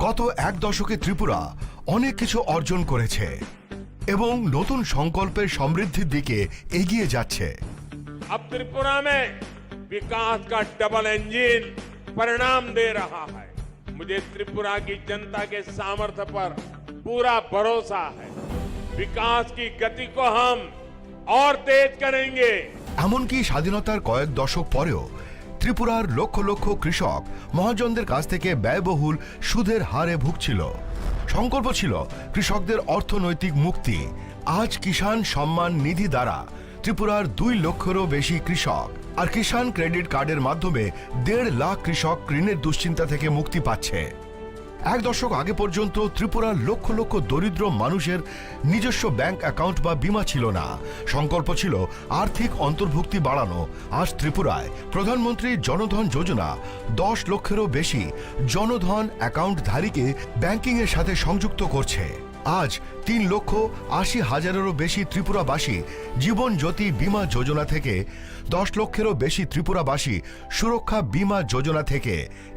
গত এক দশকে ত্রিপুরা অনেক কিছু অর্জন করেছে এবং নতুন সংকল্পের সমৃদ্ধির দিকে এগিয়ে যাচ্ছে। अब त्रिपुरा में विकास का डबल इंजन परिणाम दे रहा है। मुझे त्रिपुरा की जनता के सामर्थ्य पर पूरा भरोसा है। विकास की गति को हम और तेज करेंगे। এমনকি স্বাধীনতার কয়েক দশক পরেও ত্রিপুরার লক্ষ লক্ষ কৃষক মহাজনদের কাছ থেকে ব্যয়বহুল সুদের হারে ভুগছিল। সংকল্প ছিল কৃষকদের অর্থনৈতিক মুক্তি। আজ কিষাণ সম্মান নিধি দ্বারা ত্রিপুরার 2 লক্ষেরও বেশি কৃষক আর কিষাণ ক্রেডিট কার্ডের মাধ্যমে 1.5 লাখ কৃষক ঋণের দুশ্চিন্তা থেকে মুক্তি পাচ্ছে। এক দশক আগে পর্যন্ত ত্রিপুরার লক্ষ লক্ষ দরিদ্র মানুষের নিজস্ব ব্যাংক অ্যাকাউন্ট বা বীমা ছিল না। সংকল্প ছিল আর্থিক অন্তর্ভুক্তি বাড়ানো। আজ ত্রিপুরায় প্রধানমন্ত্রী জনধন যোজনা 10 লক্ষেরও বেশি জনধন অ্যাকাউন্টধারীকে ব্যাংকিংয়ের সাথে সংযুক্ত করছে। আজ 3,80,000-এরও বেশি ত্রিপুরাবাসী জীবন জ্যোতি বীমা যোজনা থেকে, 10 লক্ষেরও বেশি ত্রিপুরাবাসী সুরক্ষা বীমা যোজনা থেকে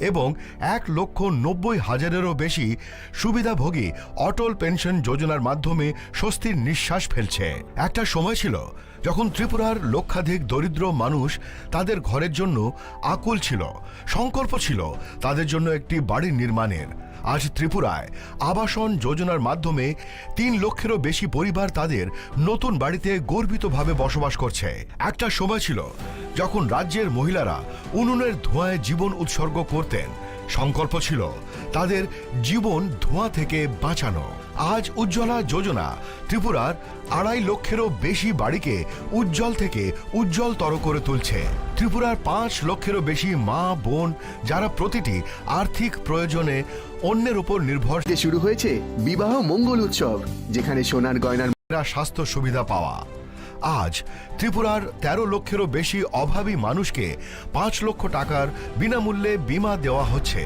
এবং 1,90,000-এরও বেশি সুবিধাভোগী অটল পেনশন যোজনার মাধ্যমে স্বস্তির নিঃশ্বাস ফেলছে। একটা সময় ছিল যখন ত্রিপুরার লক্ষাধিক দরিদ্র মানুষ তাদের ঘরের জন্য আকুল ছিল। সংকল্প ছিল তাদের জন্য একটি বাড়ি নির্মাণের। আজ ত্রিপুরায় আবাসন যোজনার মাধ্যমে 3 লক্ষেরও বেশি পরিবার তাদের নতুন বাড়িতে গর্বিতভাবে বসবাস করছে। একটা সময় ছিল যখন রাজ্যের মহিলারা উনুনের ধোঁয়ায় জীবন উৎসর্গ করতেন। সংকল্প ছিল তাদের জীবন ধোঁয়া থেকে বাঁচানো। আজ উজ্জ্বলা যোজনা ত্রিপুরার 2.5 লক্ষেরও বেশি বাড়িকে উজ্জ্বল থেকে উজ্জ্বলতর করে তুলছে। ত্রিপুরার 5 লক্ষেরও বেশি মা বোন যারা প্রতিটি আর্থিক প্রয়োজনে অন্যের উপর নির্ভর। শুরু হয়েছে বিবাহ মঙ্গল উৎসব, যেখানে সোনার গয়নার স্বাস্থ্য সুবিধা পাওয়া। আজ ত্রিপুরার 13 লক্ষেরও বেশি অভাবী মানুষকে 5 লক্ষ টাকার বিনামূল্যে বীমা দেওয়া হচ্ছে।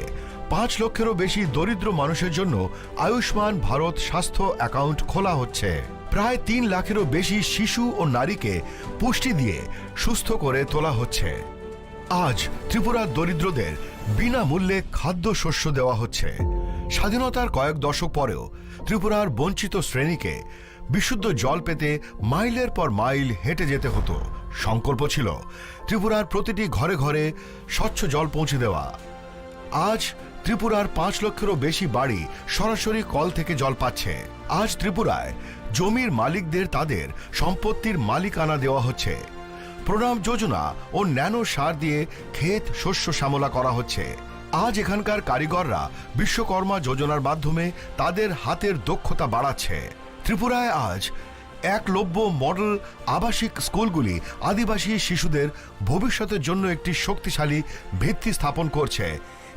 5 লক্ষেরও বেশি দরিদ্র মানুষের জন্য আয়ুষ্মান ভারত স্বাস্থ্য অ্যাকাউন্ট খোলা হচ্ছে। প্রায় 3 লাখেরও বেশি শিশু ও নারীকে পুষ্টি দিয়ে সুস্থ করে তোলা হচ্ছে। আজ ত্রিপুরার দরিদ্রদের বিনামূল্যে খাদ্যশস্য দেওয়া হচ্ছে। স্বাধীনতার কয়েক দশক পরেও ত্রিপুরার বঞ্চিত শ্রেণীকে বিশুদ্ধ জল পেতে মাইলের পর মাইল হেঁটে যেতে হতো। সংকল্প ছিল ত্রিপুরার প্রতিটি ঘরে ঘরে স্বচ্ছ জল পৌঁছে দেওয়া। আজ ত্রিপুরার 5 লক্ষেরও বেশি বাড়ি সরাসরি কল থেকে জল পাচ্ছে। আজ ত্রিপুরায় জমির মালিকদের তাদের সম্পত্তির মালিকানা দেওয়া হচ্ছে। প্রণাম যোজনা ও ন্যানো সার দিয়ে ক্ষেত শস্য শ্যামলা করা হচ্ছে। আজ এখানকার কারিগররা বিশ্বকর্মা যোজনার মাধ্যমে তাদের হাতের দক্ষতা বাড়াচ্ছে। ত্রিপুরায় আজ একলব্য মডেল আবাসিক স্কুলগুলি আদিবাসী শিশুদের ভবিষ্যতের জন্য একটি শক্তিশালী ভিত্তি স্থাপন করছে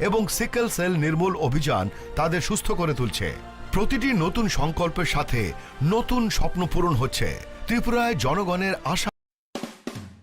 এবং সিকেল সেল নির্মূল অভিযান তাদের সুস্থ করে তুলছে। প্রতিটি নতুন সংকল্পের সাথে নতুন স্বপ্ন পূরণ হচ্ছে। ত্রিপুরায় জনগণের আশা।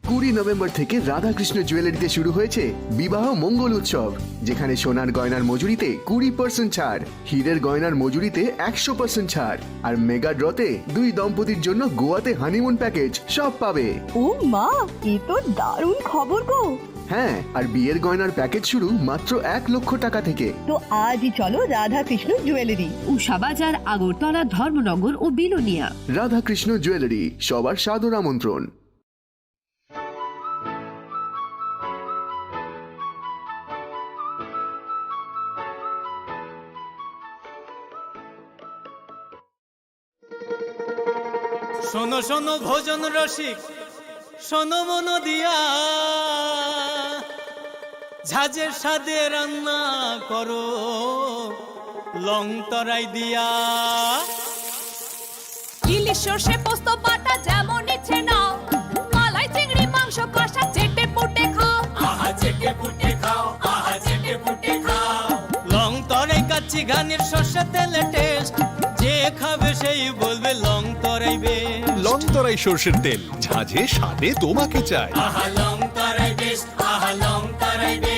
20 নভেম্বর থেকে রাধাকৃষ্ণ জুয়েলারিতে শুরু হয়েছে বিবাহ মঙ্গল উৎসব, যেখানে সোনার গয়নার মজুরিতে 20% ছাড়, হীরের গয়নার মজুরিতে 100% ছাড়, আর মেগা ড্রতে 2 দম্পতির জন্য গোয়াতে হানিমুন প্যাকেজ সব পাবে। ও মা, এ তো দারুণ খবর গো। হ্যাঁ, আর বিয়ের গয়নার প্যাকেজ শুরু মাত্র 1 লক্ষ টাকা থেকে। তো আজই চলো রাধাকৃষ্ণ জুয়েলারি, উষাবাজার, আগরতলা, ধর্মনগর ও বিলোনিয়া। রাধাকৃষ্ণ জুয়েলারি, সবার সাদর আমন্ত্রণ। শোনো শোনো ভোজন রসিক, শোনো মন দিয়া, ঝাঁঝের সাদে রান্না করো লং তরাই দিয়া। ইলিশ সর্ষে পোস্ত বাটা যেমন ইচ্ছে নাও, মালাই চিংড়ি মাংস কষা চেটে পুটে খাও। আহা চেটে পুটে খাও, আহা চেটে পুটে খাও। লং তরাই কাচ্চি ঘানির সর্ষে তেলে টেস্ট, যে খাবে সেই বলবে লং তরাই বেশ। লং তরাই সর্ষের তেল, ঝাঁঝে স্বাদে তোমাকে চাই। আহা লং তরাই বেশ, আহা লং তরাই বেশ।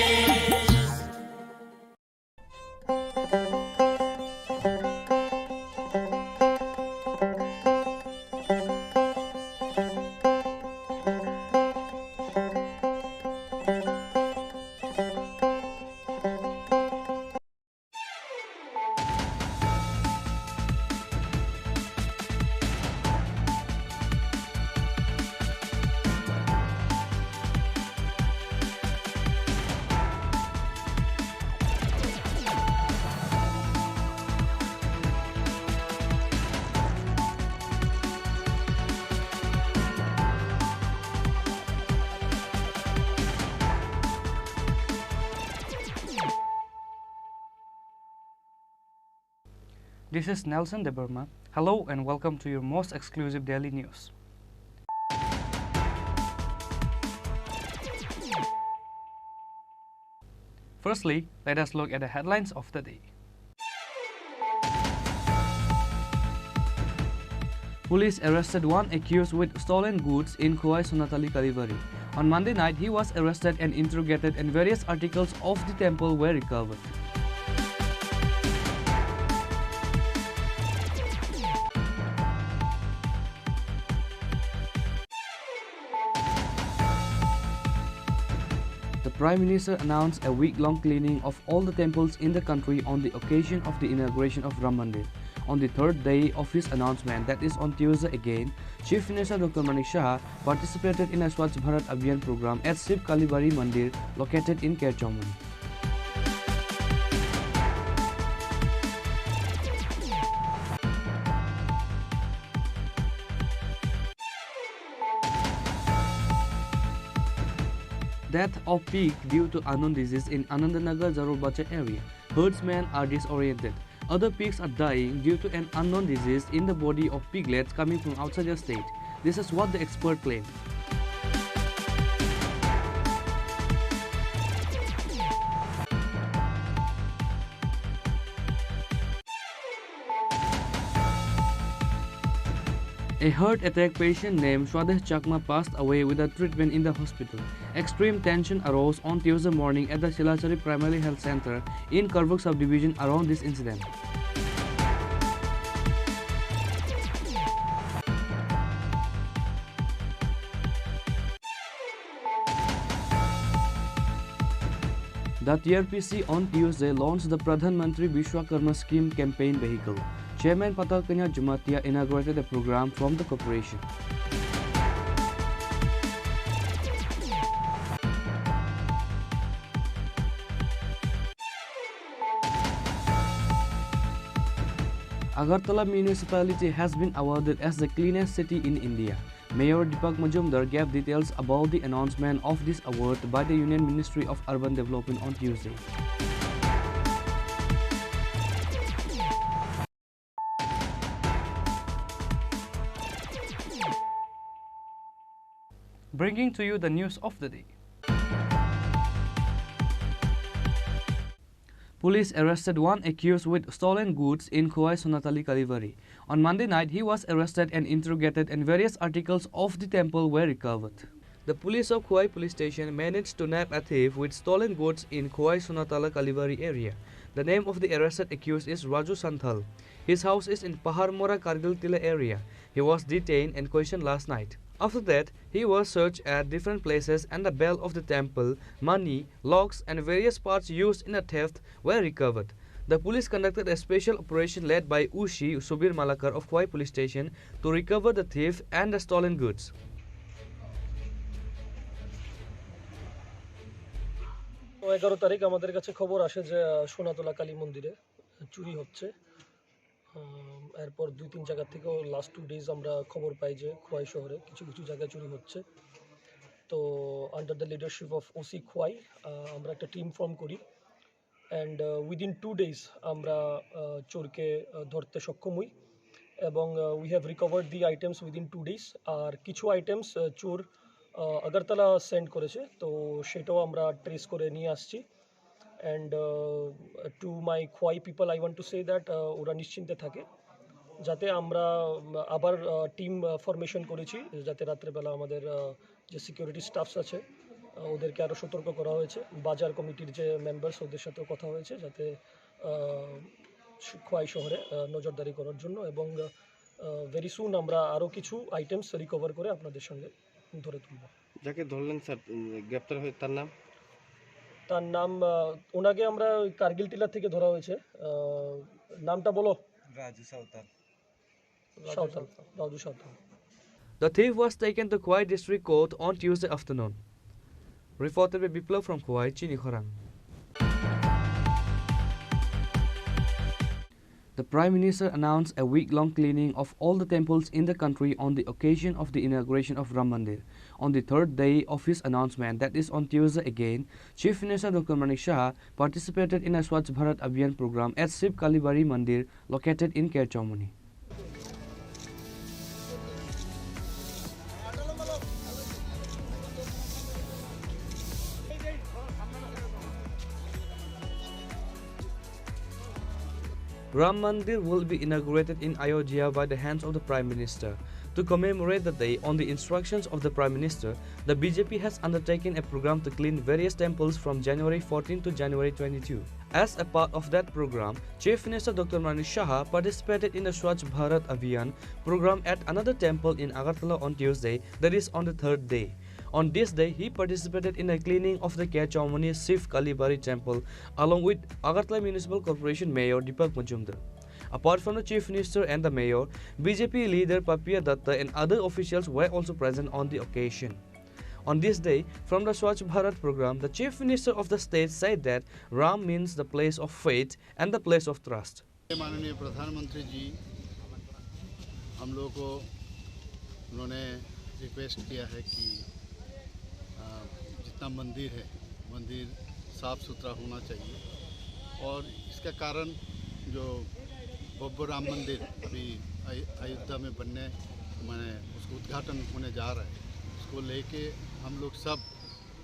This is Nelson De Burma. Hello and welcome to your most exclusive daily news. Firstly, let us look at the headlines of the day. Police arrested one accused with stolen goods in Khowai Sonatali Kalibari. On Monday night, he was arrested and interrogated and various articles of the temple were recovered. The Prime Minister announced a week-long cleaning of all the temples in the country on the occasion of the inauguration of Ram Mandir. On the third day of his announcement, that is on Tuesday again, Chief Minister Dr. Manik Shah participated in a Swachh Bharat Abhiyan program at Shiv Kalibari Mandir located in Kerchauman. Death of pig due to unknown disease in Anandanagar Zarulbacha area. Herdsmen are disoriented. Other pigs are dying due to an unknown disease in the body of piglets coming from outside the state. This is what the expert claimed. A heart attack patient named Swadesh Chakma passed away without treatment in the hospital. Extreme tension arose on Tuesday morning at the Shilachari Primary Health Center in Karvuk subdivision around this incident. The TRPC on Tuesday launched the Pradhan Mantri Vishwakarma Scheme campaign vehicle. Chairman Patal Kanya Jumatia inaugurated the program from the corporation. Agartala municipality has been awarded as the cleanest city in India. Mayor Deepak Majumdar gave details about the announcement of this award by the Union Ministry of Urban Development on Tuesday. Bringing to you the news of the day. Police arrested one accused with stolen goods in Khowai Sonatali Kalibari. On Monday night, he was arrested and interrogated and various articles of the temple were recovered. The police of Khowai police station managed to nab a thief with stolen goods in Khowai Sonatala Kalibari area. The name of the arrested accused is Raju Santhal. His house is in Paharmora Kargil Tila area. He was detained and questioned last night. After that, he was searched at different places and the bell of the temple, money, locks and various parts used in the theft were recovered. The police conducted a special operation led by Ushi Subir Malakar of Khowai police station to recover the thief and the stolen goods. তো 11 তারিখ আমাদের কাছে খবর আসে যে সোনাতলা কালী মন্দিরে চুরি হচ্ছে। এরপর 2-3 জায়গা থেকেও লাস্ট 2 ডেজ আমরা খবর পাই যে খোয়াই শহরে কিছু কিছু জায়গায় চুরি হচ্ছে। তো under the leadership of OC Khowai আমরা একটা টিম ফর্ম করি অ্যান্ড উইদিন 2 ডেজ আমরা চোরকে ধরতে সক্ষম হই এবং we have recovered the items within 2 days. আর কিছু আইটেমস চোর আগরতলা সেন্ড করেছে, তো সেটাও আমরা ট্রেস করে নিয়ে আসছি। And to my Khowai people I want to say that ওরা নিশ্চিন্তে থাকে, যাতে আমরা আবার টিম ফরমেশন করেছি, যাতে রাত্রেবেলা আমাদের যে সিকিউরিটি স্টাফস আছে ওদেরকে আরও সতর্ক করা হয়েছে। বাজার কমিটির যে মেম্বার্স ওদের সাথেও কথা হয়েছে যাতে খোয়াই শহরে নজরদারি করার জন্য, এবং ভেরি সুন আমরা আরও কিছু আইটেমস রিকভার করে আপনাদের সঙ্গে ধরে তুলব। যাকে ধরলেন স্যার গ্রেপ্তার হয়ে তার নাম ওনাকে আমরা কার্গিল টিলা থেকে ধরা হয়েছে। নামটা বলো। Raju Santhal. Raju Santhal. The thief was taken to Khowai District Court on Tuesday afternoon. Reported by Biplav from Khowai, Chini Khorang. The Prime Minister announced a week-long cleaning of all the temples in the country on the occasion of the inauguration of Ram Mandir. On the third day of his announcement, that is on Tuesday again, Chief Minister Dr. Manik Shah participated in a Swachh Bharat Abhiyan program at Shiv Kalibari Mandir located in Kerchomani. Ram Mandir will be inaugurated in Ayodhya by the hands of the Prime Minister. To commemorate the day, on the instructions of the Prime Minister, the BJP has undertaken a program to clean various temples from January 14 to January 22. As a part of that program, Chief Minister Dr. Manik Shah participated in the Swachh Bharat Abhiyan program at another temple in Agartala on Tuesday, that is on the third day. On this day, he participated in the cleaning of the Kerchomani Shiv Kalibari temple along with Agartala Municipal Corporation Mayor Deepak Majumdar. Apart from the Chief Minister and the Mayor, BJP leader Papiya Datta and other officials were also present on the occasion. On this day, from the Swachh Bharat program, the Chief Minister of the state said that Ram means the place of faith and the place of trust. माननीय प्रधानमंत्री जी हम लोगों को उन्होंने request किया है कि जितना मंदिर है मंदिर साफ़ सुथरा होना चाहिए और इसका कारण जो भव्य राम मंदिर अभी अयोध्या में बनने मैंने उसको उद्घाटन होने जा रहा है उसको लेके हम लोग सब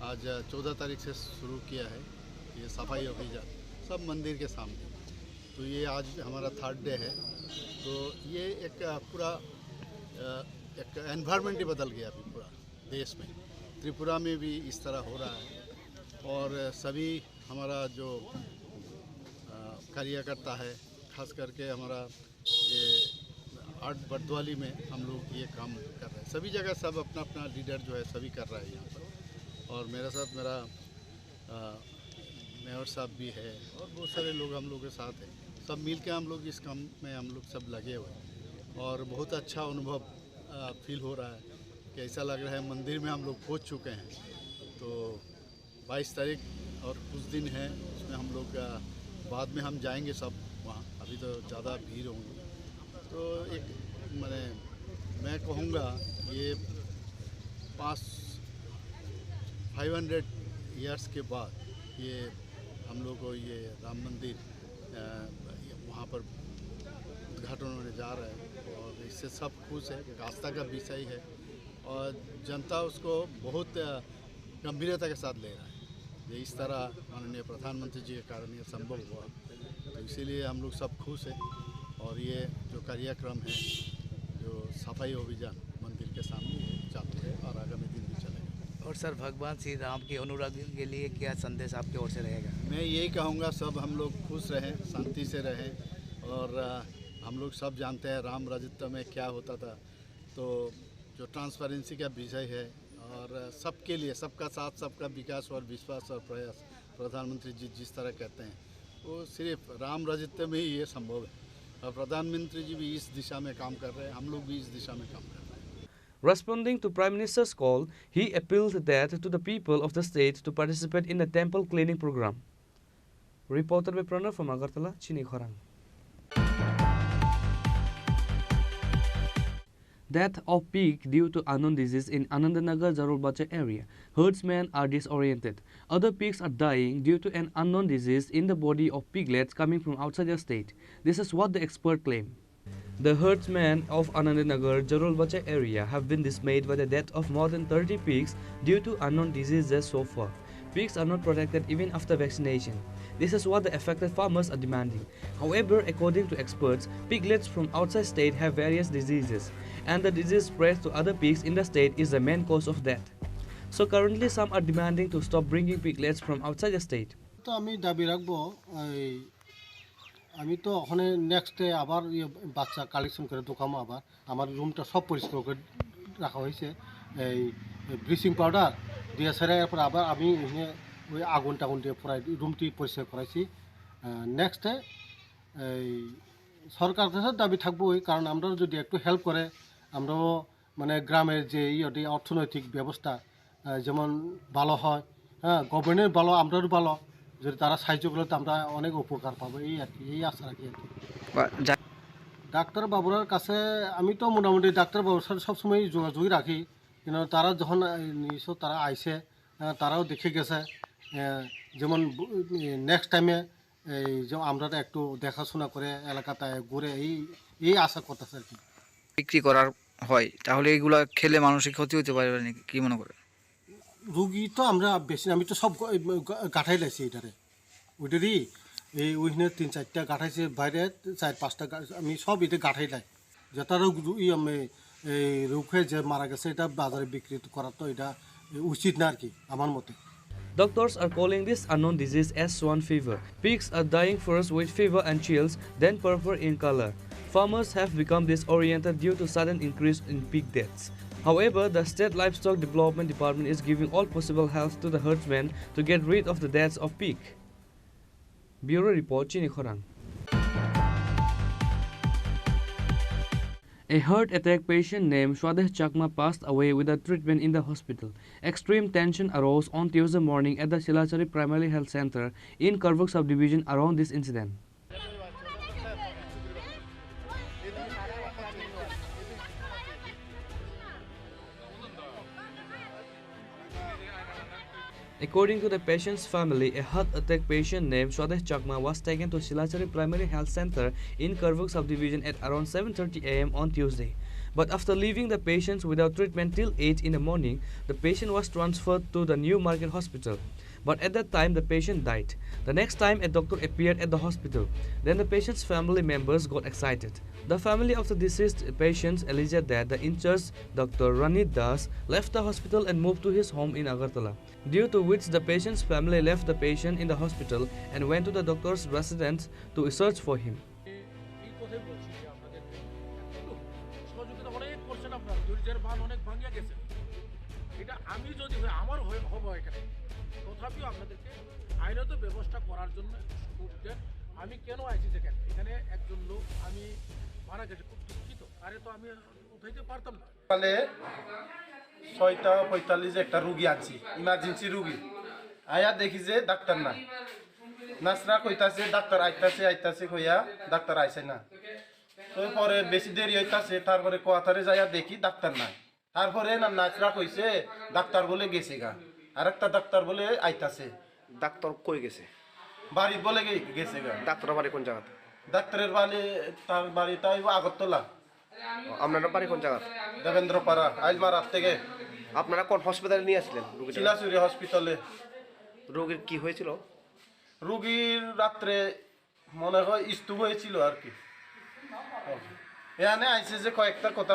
आज 14 तारीख से शुरू किया है ये सफाई अभियान सब मंदिर के सामने। तो ये आज हमारा थर्ड डे है। तो ये एक पूरा एक एनवायरनमेंट ही बदल गया अभी पूरा देश में। त्रिपुरा में भी इस तरह हो रहा है और सभी हमारा जो कार्यकर्ता है खास करके हमारा ये 8 बरदवाली में हम लोग ये काम कर रहे हैं। सभी जगह सब अपना अपना लीडर जो है सभी कर रहा है यहाँ पर और मेरे साथ मेरा मेयर साहब भी है और बहुत सारे लोग हम लोग के साथ हैं। सब मिल के हम लोग इस काम में हम लोग सब लगे हुए हैं और बहुत अच्छा अनुभव फील हो रहा है कि ऐसा लग रहा है मंदिर में हम लोग पहुँच चुके हैं। तो 22 तारीख और कुछ दिन है उसमें हम लोग बाद में हम जाएंगे सब वहाँ। अभी तो ज़्यादा भीड़ होंगी। तो एक मैं कहूँगा ये 500 ईयर्स के बाद ये हम लोग को ये राम मंदिर वहाँ पर उद्घाटन होने जा रहा है और इससे सब खुश है। आस्था का विषय है और जनता उसको बहुत गंभीरता के साथ ले रहा है। ये इस तरह माननीय प्रधानमंत्री जी के कारण ये संभव हुआ। तो इसीलिए हम लोग सब खुश हैं और ये जो कार्यक्रम है जो सफाई अभियान मंदिर के सामने चालू है और आगामी दिन भी चलेगा। और सर भगवान श्री राम के अनुराग के लिए क्या संदेश आपकी ओर से रहेगा? मैं यही कहूँगा सब हम लोग खुश रहें, शांति से रहें और हम लोग सब जानते हैं राम राज्य में क्या होता था। तो जो ट्रांसपेरेंसी का विषय है और सबके लिए सबका साथ सबका विकास और विश्वास और प्रयास प्रधानमंत्री जी जिस तरह कहते हैं वो सिर्फ राम राज्य में ही ये संभव है और प्रधानमंत्री जी भी इस दिशा में काम कर रहे हैं, हम लोग भी इस दिशा में काम कर रहे हैं। Responding to Prime Minister's call, he appealed that to the people of the state to participate in the temple cleaning program. Reported by Pranav from Agartala, Chini Khorang. Death of pig due to unknown disease in Anandanagar Jarulbacha area. Herdsmen are disoriented. Other pigs are dying due to an unknown disease in the body of piglets coming from outside the state. This is what the expert claim. The herdsmen of Anandanagar Jarulbacha area have been dismayed by the death of more than 30 pigs due to unknown diseases so far. Pigs are not protected even after vaccination. This is what the affected farmers are demanding. However, according to experts, piglets from outside state have various diseases, and the disease spread to other pigs in the state is the main cause of death. So currently some are demanding to stop bringing piglets from outside the state. তো আমি দাবি রাখবো আমি তো ওখানে next day আবার বাচ্চা collection করে দোকামো আবার আমার রুমটা সব পরিষ্কার করে রাখা হয়েছে এই ব্লিচিং পাউডার দিয়ে সেরে এরপর আবার আমি ওই আগুন টাগুন দিয়ে পুরাই রুমটি পরিষ্কার করাইছি নেক্সট ডে এই সরকার কাছে দাবি থাকবো ওই কারণ আমরা যদি একটু হেল্প করে আমরাও মানে গ্রামের যে অর্থনৈতিক ব্যবস্থা যেমন ভালো হয় হ্যাঁ গভর্নমেন্টের ভালো আমরাও ভালো যদি তারা সাহায্য করলে তো আমরা অনেক উপকার পাবো, এই আর কি, এই আশা রাখি আর কি। ডাক্তার বাবুরার কাছে আমি তো মোটামুটি ডাক্তার বাবুর সাথে সবসময় যোগাযোগই রাখি, কিন্তু তারা যখন নিশ্চয় তারা আইসে তারাও দেখে গেছে, যেমন নেক্সট টাইমে এই যে আমরা একটু দেখাশোনা করে এলাকাতে ঘুরে এই আশা করতেছে আর কি। বিক্রি করার হয় তাহলে এগুলা খেলে মানসিক ক্ষতি হতে পারে নাকি, কি মনে করে? রুগী তো আমরা বেশি, আমি তো সব গাঁঠাই লাইছি এটারে, ওইটারই এই ওইখানে 3-4টা গাঁঠাইছে, বাইরে 4-5টা আমি সব এটা গাঁঠাই লাই, যেটা রোগ এই রোগ হয়ে যে মারা গেছে এটা বাজারে বিক্রি করা তো এটা উচিত না আর কি আমার মতে। Doctors are calling this unknown disease as swan fever. Pigs are dying first with fever and chills, then purple in color. Farmers have become disoriented due to sudden increase in pig deaths. However, the State Livestock Development Department is giving all possible help to the herdsmen to get rid of the deaths of pig. Bureau Report, Chini Khorang. A heart attack patient named Swadeh Chakma passed away without treatment in the hospital. Extreme tension arose on Tuesday morning at the Silachari Primary Health Center in Karvuk subdivision around this incident. According to the patient's family, a heart attack patient named Swadeh Chakma was taken to Silachari Primary Health Center in Karvuk subdivision at around 7:30 a.m. on Tuesday. But after leaving the patient without treatment till 8 in the morning, the patient was transferred to the New Market Hospital. But at that time, the patient died. The next time, a doctor appeared at the hospital. Then the patient's family members got excited. The family of the deceased patient alleged that the in-charge Dr. Ranit Das left the hospital and moved to his home in Agartala, due to which the patient's family left the patient in the hospital and went to the doctor's residence to search for him. তথাপিও আপনাদেরকে আইনত ব্যবস্থা করার জন্য আমি কেন আইছি যেখানে এখানে একজন লোক আমি মারা গেছে, খুব দুঃখিত, আরে তো আমি উঠাইতে পারতাম না। তাহলে 6:45 একটা রুগী আনছি, ইমার্জেন্সি রুগী, আয়া দেখি যে ডাক্তার নাই, নার্সরা কইতাছে ডাক্তার আইতাছে কইয়া ডাক্তার আইছে না। তো পরে বেশি দেরি হইতাছে, তারপরে কোয়াতারে যাইয়া দেখি ডাক্তার নাই। তারপরে না নার্সরা কইছে ডাক্তার বলে গেছে গা, আর একটা ডাক্তার বলে আইতাছে। ডাক্তার কই গেছে? বাড়ি বলে গেছে গা। ডাক্তারের বাড়ি কোন জায়গাতে? ডাক্তারের বাড়ি তার বাড়িটা আগরতলা। আপনার বাড়ি কোন জায়গা? দেবেন্দ্রপাড়া, আইলমারাত থেকে। আপনারা কোন হসপিটালে নিয়ে আসলেন? শিলাচুরি হসপিটালে। রোগীর কি হয়েছিল? রুগীর রাত্রে মনে হয় স্ট্রোক হয়েছিল আর কি। এখানে আইসে যে কয়েকটা কথা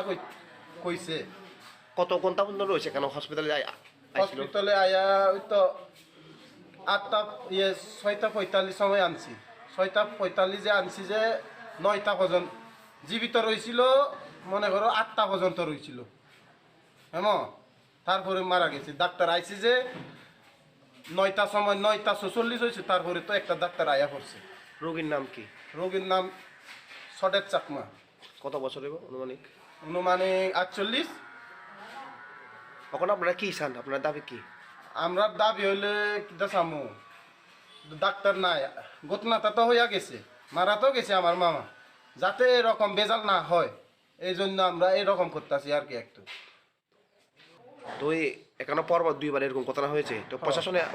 কইছে। কত ঘন্টা পর্যন্ত রয়েছে কেন হসপিটালে? হসপিটালে আয়া ওই তো 6:45 সময় আনছি, 6:45 যে আনছি যে 9টা পর্যন্ত জীবিত রয়েছিল, মনে করো 8টা পর্যন্ত রয়েছিল, হ্যাঁ। তারপরে মারা গেছে। ডাক্তার আইসি যে 9টার সময় 9:46 হয়েছে, তারপরে তো একটা ডাক্তার আয়া পড়ছে। রোগীর নাম কি? রোগীর নাম সদেব চাকমা। কত বছর হবে অনুমানিক? 48। এখন আপনারা কি চান? আপনার দাবি কি? আমরা দাবি হইলে কিটা চামু, ডাক্তার নাই, ঘটনাটা তো হইয়া গেছে, মারা তো গেছে আমার মামা, যাতে এরকম বেজাল না হয় এই জন্য আমরা এরকম করতেছি আর কি একটু। তো এখানে পরপর 2বার এরকম ঘটনা হয়েছে, তো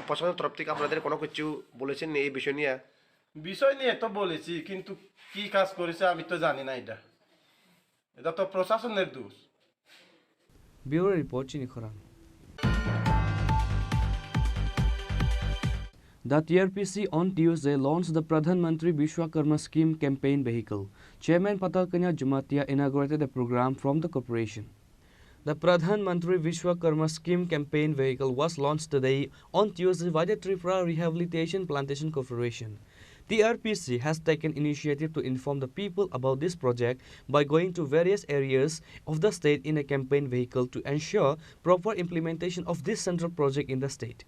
প্রশাসনের তরফ থেকে আপনাদের কোনো কিছু বলেছেন এই বিষয় নিয়ে? বিষয় নিয়ে তো বলেছি, কিন্তু কি কাজ করেছে আমি তো জানি না, এটা তো প্রশাসনের দোষ। Bureau Report, Chini Khorang. The TRPC on Tuesday launched the Pradhan Mantri Vishwakarma Scheme campaign vehicle. Chairman Patal Kanya Jumatia inaugurated the program from the corporation. The Pradhan Mantri Vishwakarma Scheme campaign vehicle was launched today on Tuesday by the Tripura Rehabilitation Plantation Corporation. TRPC has taken initiative to inform the people about this project by going to various areas of the state in a campaign vehicle to ensure proper implementation of this central project in the state.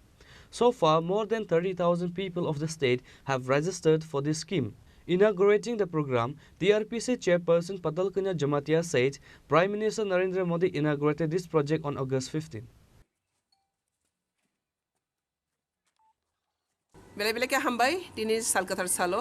So far, more than 30,000 people of the state have registered for this scheme. Inaugurating the program, TRPC chairperson Patal Kanya Jamatia said Prime Minister Narendra Modi inaugurated this project on August 15. बेले बेले के हमबाय दिनै साल कथार सालो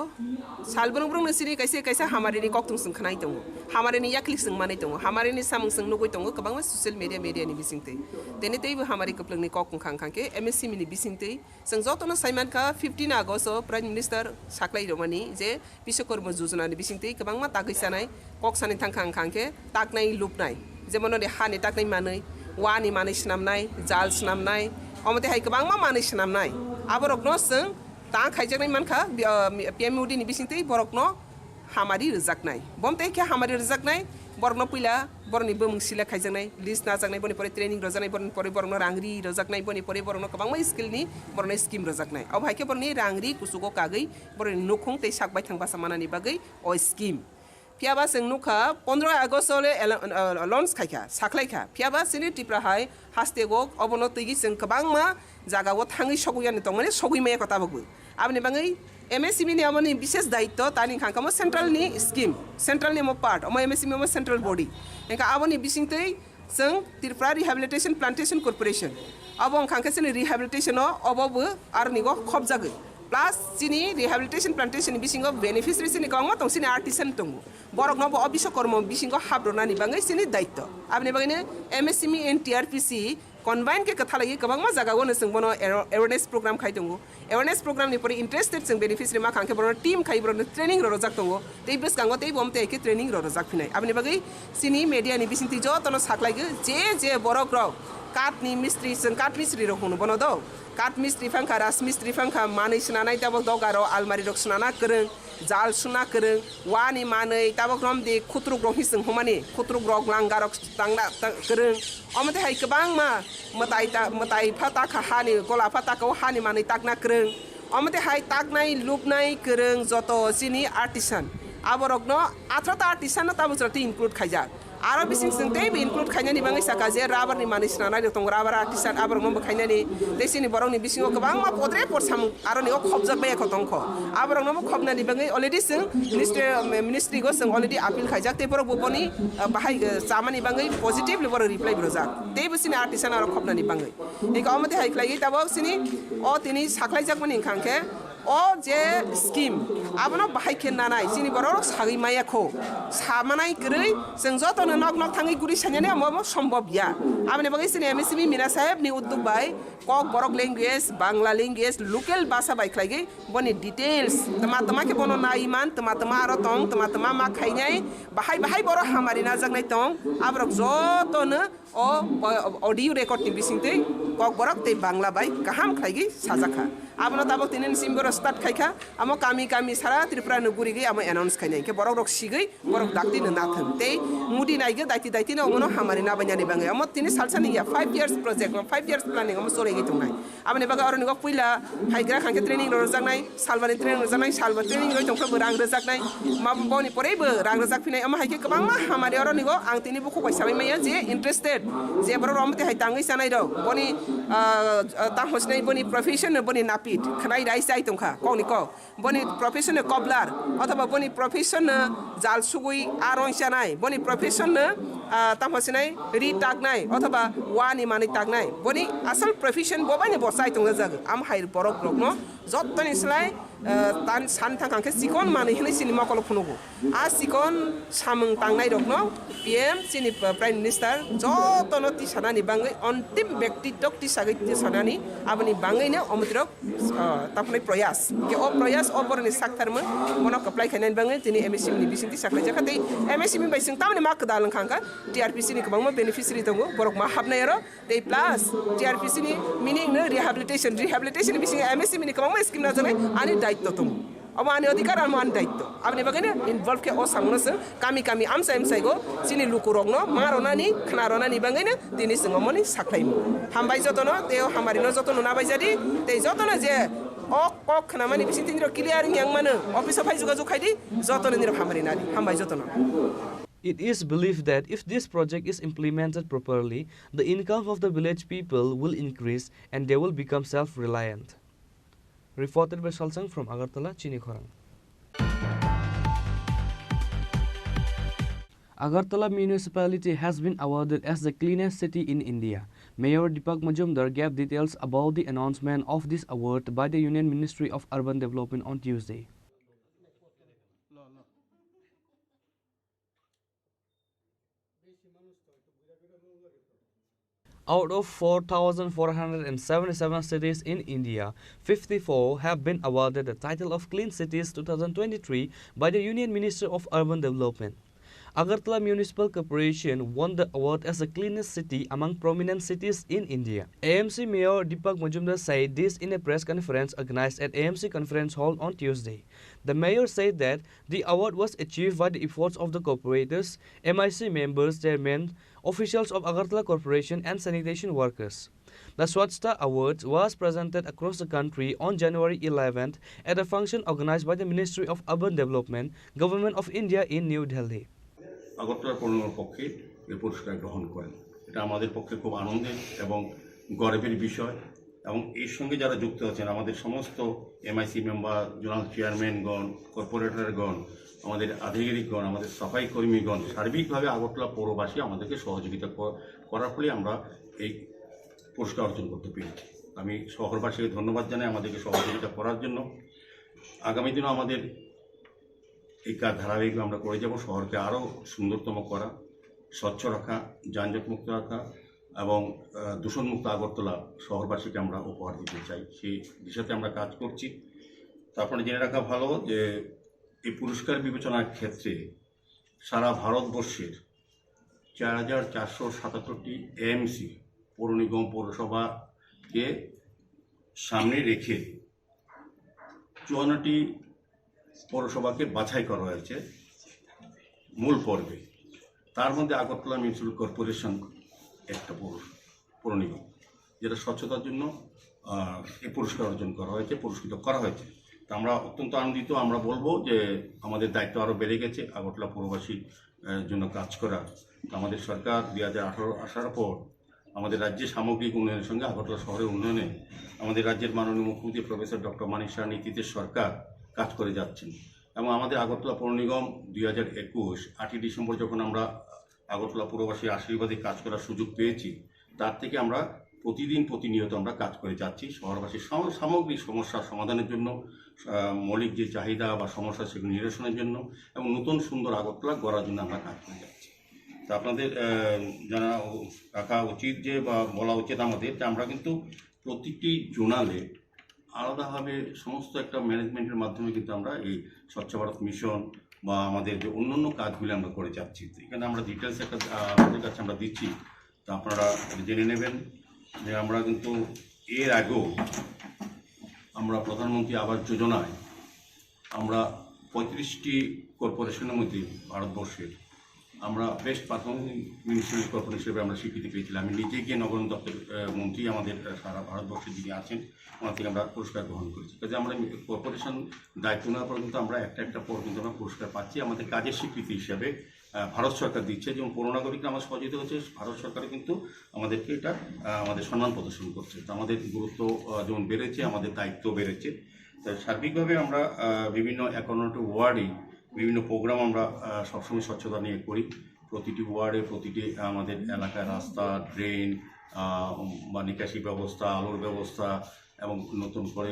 साल ब्रं ब्रं नसिनि कैसे कैसे हमारे नि कक्तुं जों खनाय दङ हमारे नि याक्लिक जों मानै दङ हमारे नि सामुं जों नुगै दङ गोबां ससियेल मिडिया नि बिसिंतै दिनै तैबो हमारे कप्लंनि कक्तुं खांखांके एमएससी मिनि बिसिंतै जों जतनो साइमान का 15 आगस्ट प्राइम मिनिस्टार साख्लाय रमानि जे विश्वकर्मा योजनानि बिसिंतै गोबां मा तागैसानाय कक्सानि थांखांखांके ताकनाय लुपनाय जेमन हानि ताकनाय मानै वानि मानै स्नामनाय जाल स्नामनाय अमते हाय गोबां मा मानै स्नामनाय आबरकनो जों ता खायजानाय मानखा पीएमओडी नि बिसिंतै बरकनो हामारि रजाकनाय बमते के हामारि रजाकनाय बरकनो पहिला बरनि बमंसिला खायजानाय लिस्ट नाजाकनाय बनि परे ट्रेनिंग रजानाय बनि परे बरनो रांग्रि रजाकनाय बनि परे बरनो गोबां मा स्किलनि बरनो स्किम रजाकनाय अब हायके बरनि रांग्रि कुसुगो कागै बरनि नखुं तै साकबाय थांबा सामानानि बागै अ स्किम फियाबा जों नुखा 15 आगस्ट लन्च खायखा साख्लायखा फियाबा सिनि टिप्रा हाय हास्तेगो अबनो तैगि जों गोबां मा जागाव थाङै सगुयानि दं माने सगुइमाया कथा बगु आबनि बाङै एमएससीबी नि आमनि विशेष दायित्व तानि खांखामो सेंट्रल नि स्किम सेंट्रल नि मो पार्ट अम एमएससीबी मो सेंट्रल बॉडी एका आबनि बिसिंतै जों त्रिपुरा रिहेबिलिटेशन प्लांटेशन कॉर्पोरेशन अब खांखासिनि रिहेबिलिटेशन अबबो आरनिगो खब जागै प्लस सिनि रिहेबिलिटेशन प्लांटेशन बिसिंगो बेनिफिशियरी सिनि गांमा दं सिनि आर्टिसान दं बरक नबो अबिसकर्म बिसिंगो हाब्रनानि बाङै सिनि दायित्व आबनि बाङैनो एमएससीबी एंड टीआरपीसी कन्बाइन के कथा लगी गोबां मा जागावनो जों बनो अवेयरनेस प्रोग्राम खाय दङ अवेयरनेस प्रोग्राम नि परि इंटरेस्टेड जों बेनिफिशियरी मा खांखे बनो टीम खाय बनो ट्रेनिंग रो रजाक दङ तै बस गांगो तै बमते के ट्रेनिंग रो रजाक फिनाय आबनि बागै सिनि मीडिया नि बिसिंति ज तनो साखलायगो जे बरक रो काटनि मिस्त्री जों काट मिस्त्री रो हुनु बनो दो काट मिस्त्री फांखा रास मिस्त्री फांखा मानै सुनानाय दाबो दगारो आलमारि रक सुनाना करं जाल सुना करं वानि मानै दाबो ग्रम दे खुत्रुक रक हिसं हमानि खुत्रुक रक लांगारक तांना करं अमते हाय गोबां मा मताइ फाता हानि गला फाताखौ हानि मानै ताकना करं अमते हाय ताकनाय लुपनाय करं जत सिनि आर्टिसान आबरकनो आथ्रता आर्टिसान ताबुजरति इनक्लुड खायजा आरो बिसिं जों तै इनक्लुड खायनानि बाङै साका जे राबारनि मानै स्नानाय दं राबार आर्टिसान आबरकनो बखायनानि देसिनि बरंनि बिसिङाव गोबां मा पद्रे परसाम आरो निओ खबजाबाय एक दंख आबरकनो खबनानि बाङै अलरेडी जों मिनिस्ट्री गो जों अलरेडी आपिल खायजाक तेपर बबनि बाहाय सामानि बाङै पजिटिभलि बर रिप्लाइ ब्रजाक तै बिसिनि आर्टिसान आरो खबनानि बाङै एक अमते हायख्लायै ताबो सिनि अ तिनि साख्लायजाक मनि खांखे ओ जे स्कीम आबनो बाहायखे नानाय सिनि बर सागै मायाखौ सामानाय गरै जों जतनो नक नक थाङै गुरि सानयाने मबो सम्भव या आबने बगै सिनि एमएससीबी मीरा साहेब नि उद्योग बाय कक बरक लैंग्वेज बांला लैंग्वेज लोकल भाषा बायख्लायगै बनि डिटेल्स तमा के बनो नाइमान तमा आरो तंग तमा मा खायनाय बाहाय बर हामारि नाजागनाय तंग आब्रक जतनो ओ ऑडियो रेकॉर्ड नि बिसिंतै कक बरक तै बांला बाय गाहाम खायगै साजाखा आबनो ताबो तिनिन सिमबर स्टार्ट खायखा आमो कामी सारा त्रिपुरा नुगुरिगै आमो अनाउंस खायनाय के बरक रक सिगै बरक दाक्ति न नाथों तै मुदि नायगे दायति न अमनो हामारि ना बायनानि बाङै आमो तिनि सालसानि या 5 इयर्स प्रोजेक्ट 5 इयर्स प्लानिंग आमो सोरेगै दंनाय आमने बागा अरनि गक पुइला हाइग्रा खांके ट्रेनिंग रजाकनाय सालबानि ट्रेनिंग रजाकनाय सालबा ट्रेनिंग रय दंफ्रा रां रजाकनाय मा बनि परेबो रां रजाक फिनाय आमो हाइके गोबां मा हामारि अरनि गो आं तिनि बुखौ बायसाबाय माया जे इंटरेस्टेड जे बर रमते हाइ ताङै सानाय र बनि ता हसनाय बनि प्रोफेशन बनि नापिट खनाय राइस जाय दंखा कौनि को बनि प्रोफेशन कबलार अथवा बनि प्रोफेशन जाल सुगुई आरन जानाय बनि प्रोफेशन तामहसिनाय रि तागनाय अथवा वानि मानै तागनाय बनि असल प्रोफेशन बबानि बसाय दंगा जाग आम हायर बरक ब्लकनो जत्तनि स्लाय तान सान थांखांखे सिकन मानै हनै सिनेमा कल फुनुगो आ सिकन सामं तांनाय रकनो पीएम सिनि प्राइम मिनिस्टार जतनो ति सानानि बाङै अन्तिम व्यक्तित्व ति सागै ति सानानि आबनि बाङैनो अमत्रक ताफनै प्रयास के ओ प्रयास अबरनि साक्थारमो मनो कप्लाय खायनानि बाङै तिनि एमएससीबी नि बिसिंति साख्लाय जाखातै एमएससीबी बायसिं तामनि मा कदालन खांका टीआरपीसी नि गोबां बेनिफिशियरी दङ बरक मा हाबनाय र तै प्लस टीआरपीसी नि मीनिंग न रिहेबिलिटेशन बिसिं एमएससीबी नि गोबां स्किम ना जनाय आनि दायित्व दङ अब आनि अधिकार आरो आनि दायित्व आबनि बागैनो इनभल्व के ओ सांनोसो कामी आमसायगो सिनि लुकुरगनो मारनानि खनारनानि बागैनो दिनि जोङो मनि साख्लायमो हामबाय जतनो ते हामारिनो जतनो नाबायजादि ते जतनो जे ओ खनामानि बिसिंतिनिरो क्लियारिं yang मानो अफिस फाय जुगाजुग खायदि जतनो निरो हामारिनानि हामबाय जतनो It is believed that if this project is implemented properly, the income of the village people will increase and they will become self-reliant. Reported by Salsang from Agartala, Chini Khorang. Agartala municipality has been awarded as the cleanest city in India Mayor Deepak Majumdar gave details about the announcement of this award by the Union Ministry of Urban Development on Tuesday. Out of 4,477 cities in India, 54 have been awarded the title of Clean Cities 2023 by the Union Ministry of Urban Development. Agartala Municipal Corporation won the award as the cleanest city among prominent cities in India. AMC Mayor Deepak Majumdar said this in a press conference organized at AMC Conference Hall on Tuesday. The mayor said that the award was achieved by the efforts of the corporators, MIC members, chairmen, officials of Agartala Corporation and sanitation workers. The Swachhta Awards was presented across the country on January 11th at a function organized by the Ministry of Urban Development, Government of India in New Delhi. Agartala পৌরনিগমের পক্ষে এই পুরস্কার গ্রহণ করেন। এটা আমাদের পক্ষে খুব আনন্দের এবং গর্বের বিষয় এবং এর সঙ্গে যারা যুক্ত আছেন আমাদের সমস্ত এমআইসি মেম্বার, জোনাল চেয়ারম্যানগণ, কর্পোরেটরগণ, আমাদের আধিকারিকগণ, আমাদের সাফাই কর্মীগণ, সার্বিকভাবে আগরতলা পৌরবাসী আমাদেরকে সহযোগিতা করার ফলে আমরা এই পুরস্কার অর্জন করতে পেরেছি। আমি শহরবাসীকে ধন্যবাদ জানাই আমাদেরকে সহযোগিতা করার জন্য। আগামী দিনও আমাদের এই কাজ ধারাবাহিকভাবে আমরা করে যাব, শহরকে আরও সুন্দরতম করা, স্বচ্ছ রাখা, যানজটমুক্ত রাখা এবং দূষণমুক্ত আগরতলা শহরবাসীকে আমরা উপহার দিতে চাই। সেই দিশাতে আমরা কাজ করছি। তারপরে জেনে রাখা ভালো যে এই পুরস্কার বিবেচনার ক্ষেত্রে সারা ভারতবর্ষের 4,477টি এএমসি পৌর নিগম পৌরসভাকে সামনে রেখে 54টি পৌরসভাকে বাছাই করা হয়েছে মূল পর্বে। তার মধ্যে আগরতলা মিউনিসিপ্যাল কর্পোরেশন একটা পৌর নিগম, যেটা স্বচ্ছতার জন্য এই পুরস্কার অর্জন করা হয়েছে, পুরস্কৃত করা হয়েছে। তা আমরা অত্যন্ত আনন্দিত। আমরা বলবো যে আমাদের দায়িত্ব আরও বেড়ে গেছে আগরতলা পৌরবাসীর জন্য কাজ করা। আমাদের সরকার 2018 আসার পর আমাদের রাজ্যের সামগ্রিক উন্নয়নের সঙ্গে আগরতলা শহরের উন্নয়নে আমাদের রাজ্যের মাননীয় মুখ্যমন্ত্রী প্রফেসর ডক্টর মানিক সাহার নেতৃত্বে সরকার কাজ করে যাচ্ছেন। এবং আমাদের আগরতলা পৌর নিগম 2021 8ই ডিসেম্বর যখন আমরা আগরতলা পৌরবাসীর আশীর্বাদে কাজ করার সুযোগ পেয়েছি, তার থেকে আমরা প্রতিনিয়ত আমরা কাজ করে যাচ্ছি শহরবাসীর সামগ্রিক সমস্যার সমাধানের জন্য, মৌলিক যে চাহিদা বা সমস্যা সেগুলো নিরসনের জন্য এবং নতুন সুন্দর আগরতলা গড়ার জন্য আমরা কাজ করে যাচ্ছি। তা আপনাদের জানা রাখা উচিত যে বা বলা উচিত আমাদের যে আমরা কিন্তু প্রতিটি জোনালে আলাদাভাবে সমস্ত একটা ম্যানেজমেন্টের মাধ্যমে কিন্তু আমরা এই স্বচ্ছ ভারত মিশন বা আমাদের যে অন্যান্য কাজগুলি আমরা করে যাচ্ছি। এখানে আমরা ডিটেলস একটা আপনাদের কাছে আমরা দিচ্ছি, তা আপনারা জেনে নেবেন যে আমরা কিন্তু এর আগেও আমরা প্রধানমন্ত্রী আবাস যোজনায় আমরা 35টি কর্পোরেশনের মধ্যে ভারতবর্ষের আমরা বেস্ট পারফর্মিং মিউনিসিপ্যাল কর্পোরেশন হিসেবে আমরা স্বীকৃতি পেয়েছিলাম। আমি নিজে গিয়ে নগরায়ণ দপ্তর মন্ত্রী আমাদের সারা ভারতবর্ষের যিনি আছেন ওনার থেকে আমরা পুরস্কার গ্রহণ করেছি। কাজে আমরা কর্পোরেশন দায়িত্ব নেওয়ার পর কিন্তু আমরা একটা পর কিন্তু আমরা পুরস্কার পাচ্ছি। আমাদের কাজের স্বীকৃতি হিসাবে ভারত সরকার দিচ্ছে, যেমন পৌর নাগরিকরা আমার সহযোগিতা হচ্ছে, ভারত সরকারও কিন্তু আমাদেরকে এটা আমাদের সম্মান প্রদর্শন করছে। তো আমাদের গুরুত্ব যেমন বেড়েছে, আমাদের দায়িত্ব বেড়েছে। তো সার্বিকভাবে আমরা বিভিন্ন 51টি ওয়ার্ডে বিভিন্ন প্রোগ্রাম আমরা সবসময় স্বচ্ছতা নিয়ে করি। প্রতিটি ওয়ার্ডে প্রতিটি আমাদের এলাকায় রাস্তা, ড্রেন বা নিকাশি ব্যবস্থা, আলোর ব্যবস্থা এবং নতুন করে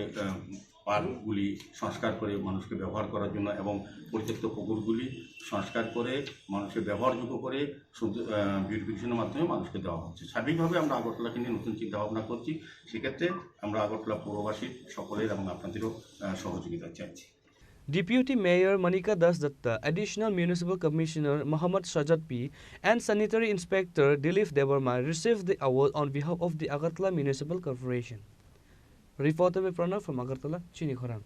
পার্কগুলি সংস্কার করে মানুষকে ব্যবহার করার জন্য এবং পরিত্যক্ত পুকুরগুলি সংস্কার করে মানুষের ব্যবহারযোগ্য করে বিউটিফিকেশনের মাধ্যমে মানুষকে দেওয়া হচ্ছে। সার্বিকভাবে আমরা আগরতলাকে নিয়ে নতুন চিন্তাভাবনা করছি। সেক্ষেত্রে আমরা আগরতলা পৌরবাসীর সকলের এবং আপনাদেরও সহযোগিতা চাইছি। Deputy Mayor Manika Das Datta, Additional Municipal Commissioner Muhammad Sajad P, and Sanitary Inspector Dilip Devarma received the award on behalf of the Agartala Municipal Corporation. Reporter by Pranav from Agartala, Chini Khorang.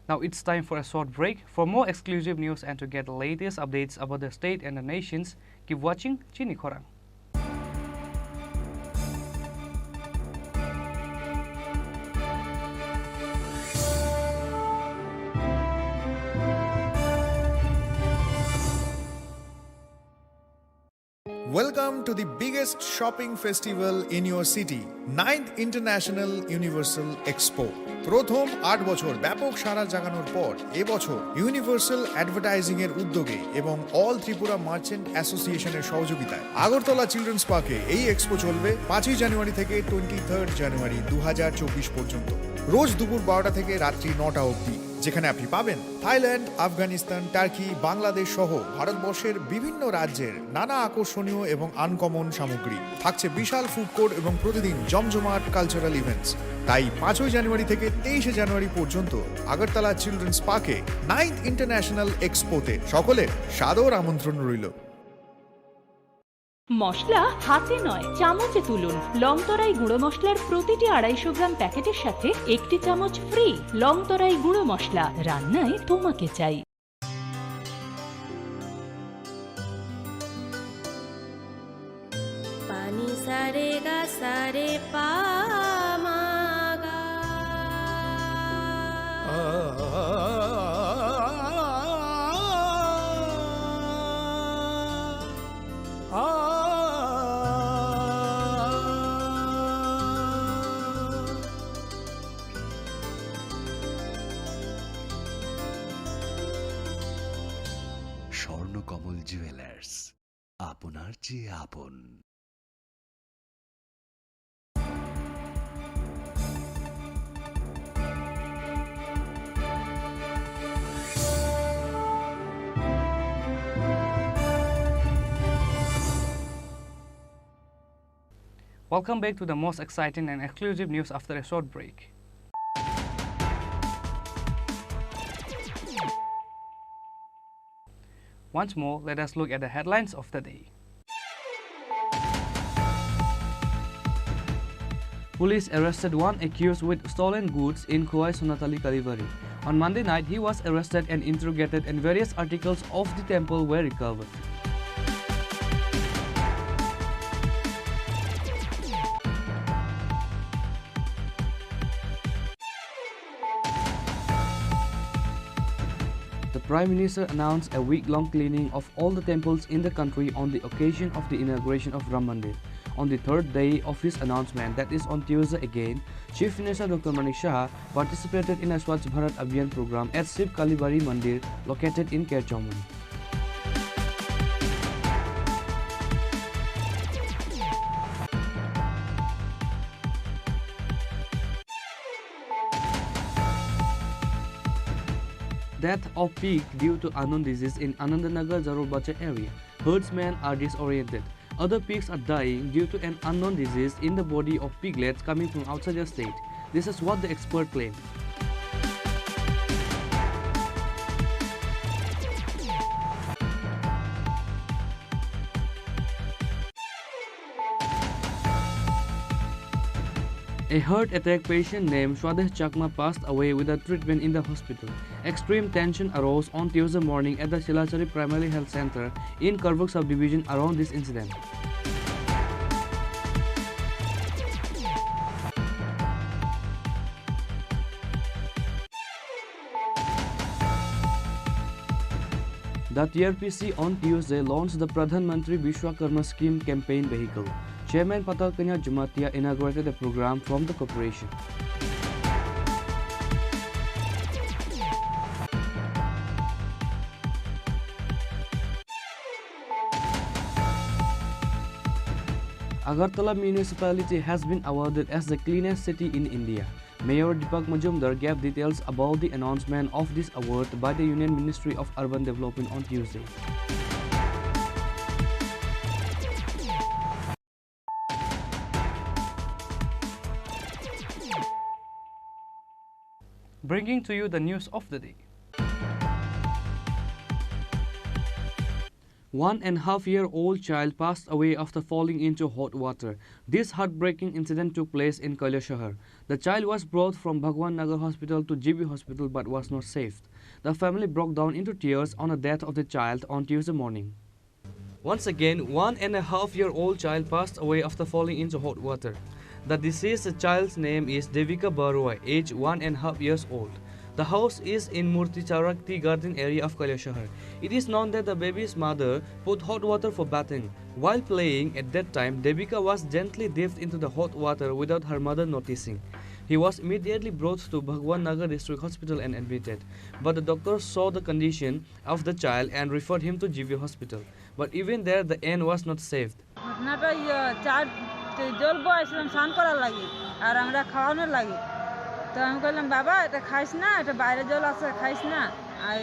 Now it's time for a short break. For more exclusive news and to get the latest updates about the state and the nations, keep watching Chini Khorang. Welcome to the biggest shopping festival in your city, 9th International Universal Expo. প্রথম 8 বছর ব্যাপক সাড়া জাগানোর পর এবছর universal advertising এর উদ্যোগে এবং all Tripura merchant অ্যাসোসিয়েশনের সহযোগিতায় আগরতলা চিলড্রেন্স পার্কে এই এক্সপো চলবে 5ই জানুয়ারি থেকে 23 জানুয়ারি 2024 পর্যন্ত। রোজ দুপুর 12টা থেকে রাত্রি 9টা অবধি, যেখানে আপনি পাবেন থাইল্যান্ড, আফগানিস্তান, টার্কি, বাংলাদেশ সহ ভারতবর্ষের বিভিন্ন রাজ্যের নানা আকর্ষণীয় এবং আনকমন সামগ্রী। থাকছে বিশাল ফুড কোর্ট এবং প্রতিদিন জমজমাট কালচারাল ইভেন্টস। তাই 5ই জানুয়ারি থেকে 23 জানুয়ারি পর্যন্ত আগরতলা চিলড্রেন্স পার্কে 9th ইন্টারন্যাশনাল এক্সপোতে সকলের সাদর আমন্ত্রণ রইল। মশলা হাতে নয় চামচে তুলুন। লংতরাই গুঁড়ো মশলার প্রতিটি 250 গ্রাম প্যাকেটের সাথে একটি চামচ ফ্রি। লংতরাই গুঁড়ো মশলা, রান্নায় তোমাকে চাই। পানি সারে গা সারে পা মা গা। স্বর্ণকমল জুয়েলার্স, আপনার চেয়ে আপন। Welcome back to the most exciting and exclusive news after a short break. Once more, let us look at the headlines of the day. Police arrested one accused with stolen goods in Khowai Sonatali Kalivari. On Monday night, he was arrested and interrogated and various articles of the temple were recovered. The Prime Minister announced a week-long cleaning of all the temples in the country on the occasion of the inauguration of Ram Mandir. On the third day of his announcement, that is on Tuesday again, Chief Minister Dr. Manik Shah participated in a Swachh Bharat Abhiyan program at Shiv Kalibari Mandir located in Kerchomani. Death of pig due to unknown disease in Anandanagar Zarulbacha area. Herdsmen are disoriented. Other pigs are dying due to an unknown disease in the body of piglets coming from outside the state. This is what the expert claimed. A heart attack patient named Swadesh Chakma passed away with a treatment in the hospital. Extreme tension arose on Tuesday morning at the Shilachari Primary Health Center in Karvuk subdivision around this incident. The TRPC on Tuesday launched the Pradhan Mantri Vishwakarma Scheme campaign vehicle. Chairman Patal Kanya Jumatia inaugurated the program from the corporation. Agartala municipality has been awarded as the cleanest city in India. Mayor Deepak Majumdar gave details about the announcement of this award by the Union Ministry of Urban Development on Tuesday. Bringing to you the news of the day. 1.5-year-old child passed away after falling into hot water. This heartbreaking incident took place in Kailashahar. The child was brought from Bhagwan Nagar Hospital to GB Hospital but was not saved. The family broke down into tears on the death of the child on Tuesday morning. Once again, 1.5-year-old child passed away after falling into hot water. The deceased child's name is Devika Barua, age 1.5 years old. The house is in Murticharak tea garden area of Kailashahar. It is known that the baby's mother put hot water for bathing. While playing at that time, Devika was gently dipped into the hot water without her mother noticing. He was immediately brought to Bhagwan Nagar District Hospital and admitted. But the doctors saw the condition of the child and referred him to GV Hospital. But even there, the end was not saved. ঘটনাটা চার জলবো আসলাম স্নান করার লাগে আর আমরা খাওয়ানোর লাগে তো আমি বললাম বাবা এটা খাইস না এটা বাইরে জল আছে খাইস না আর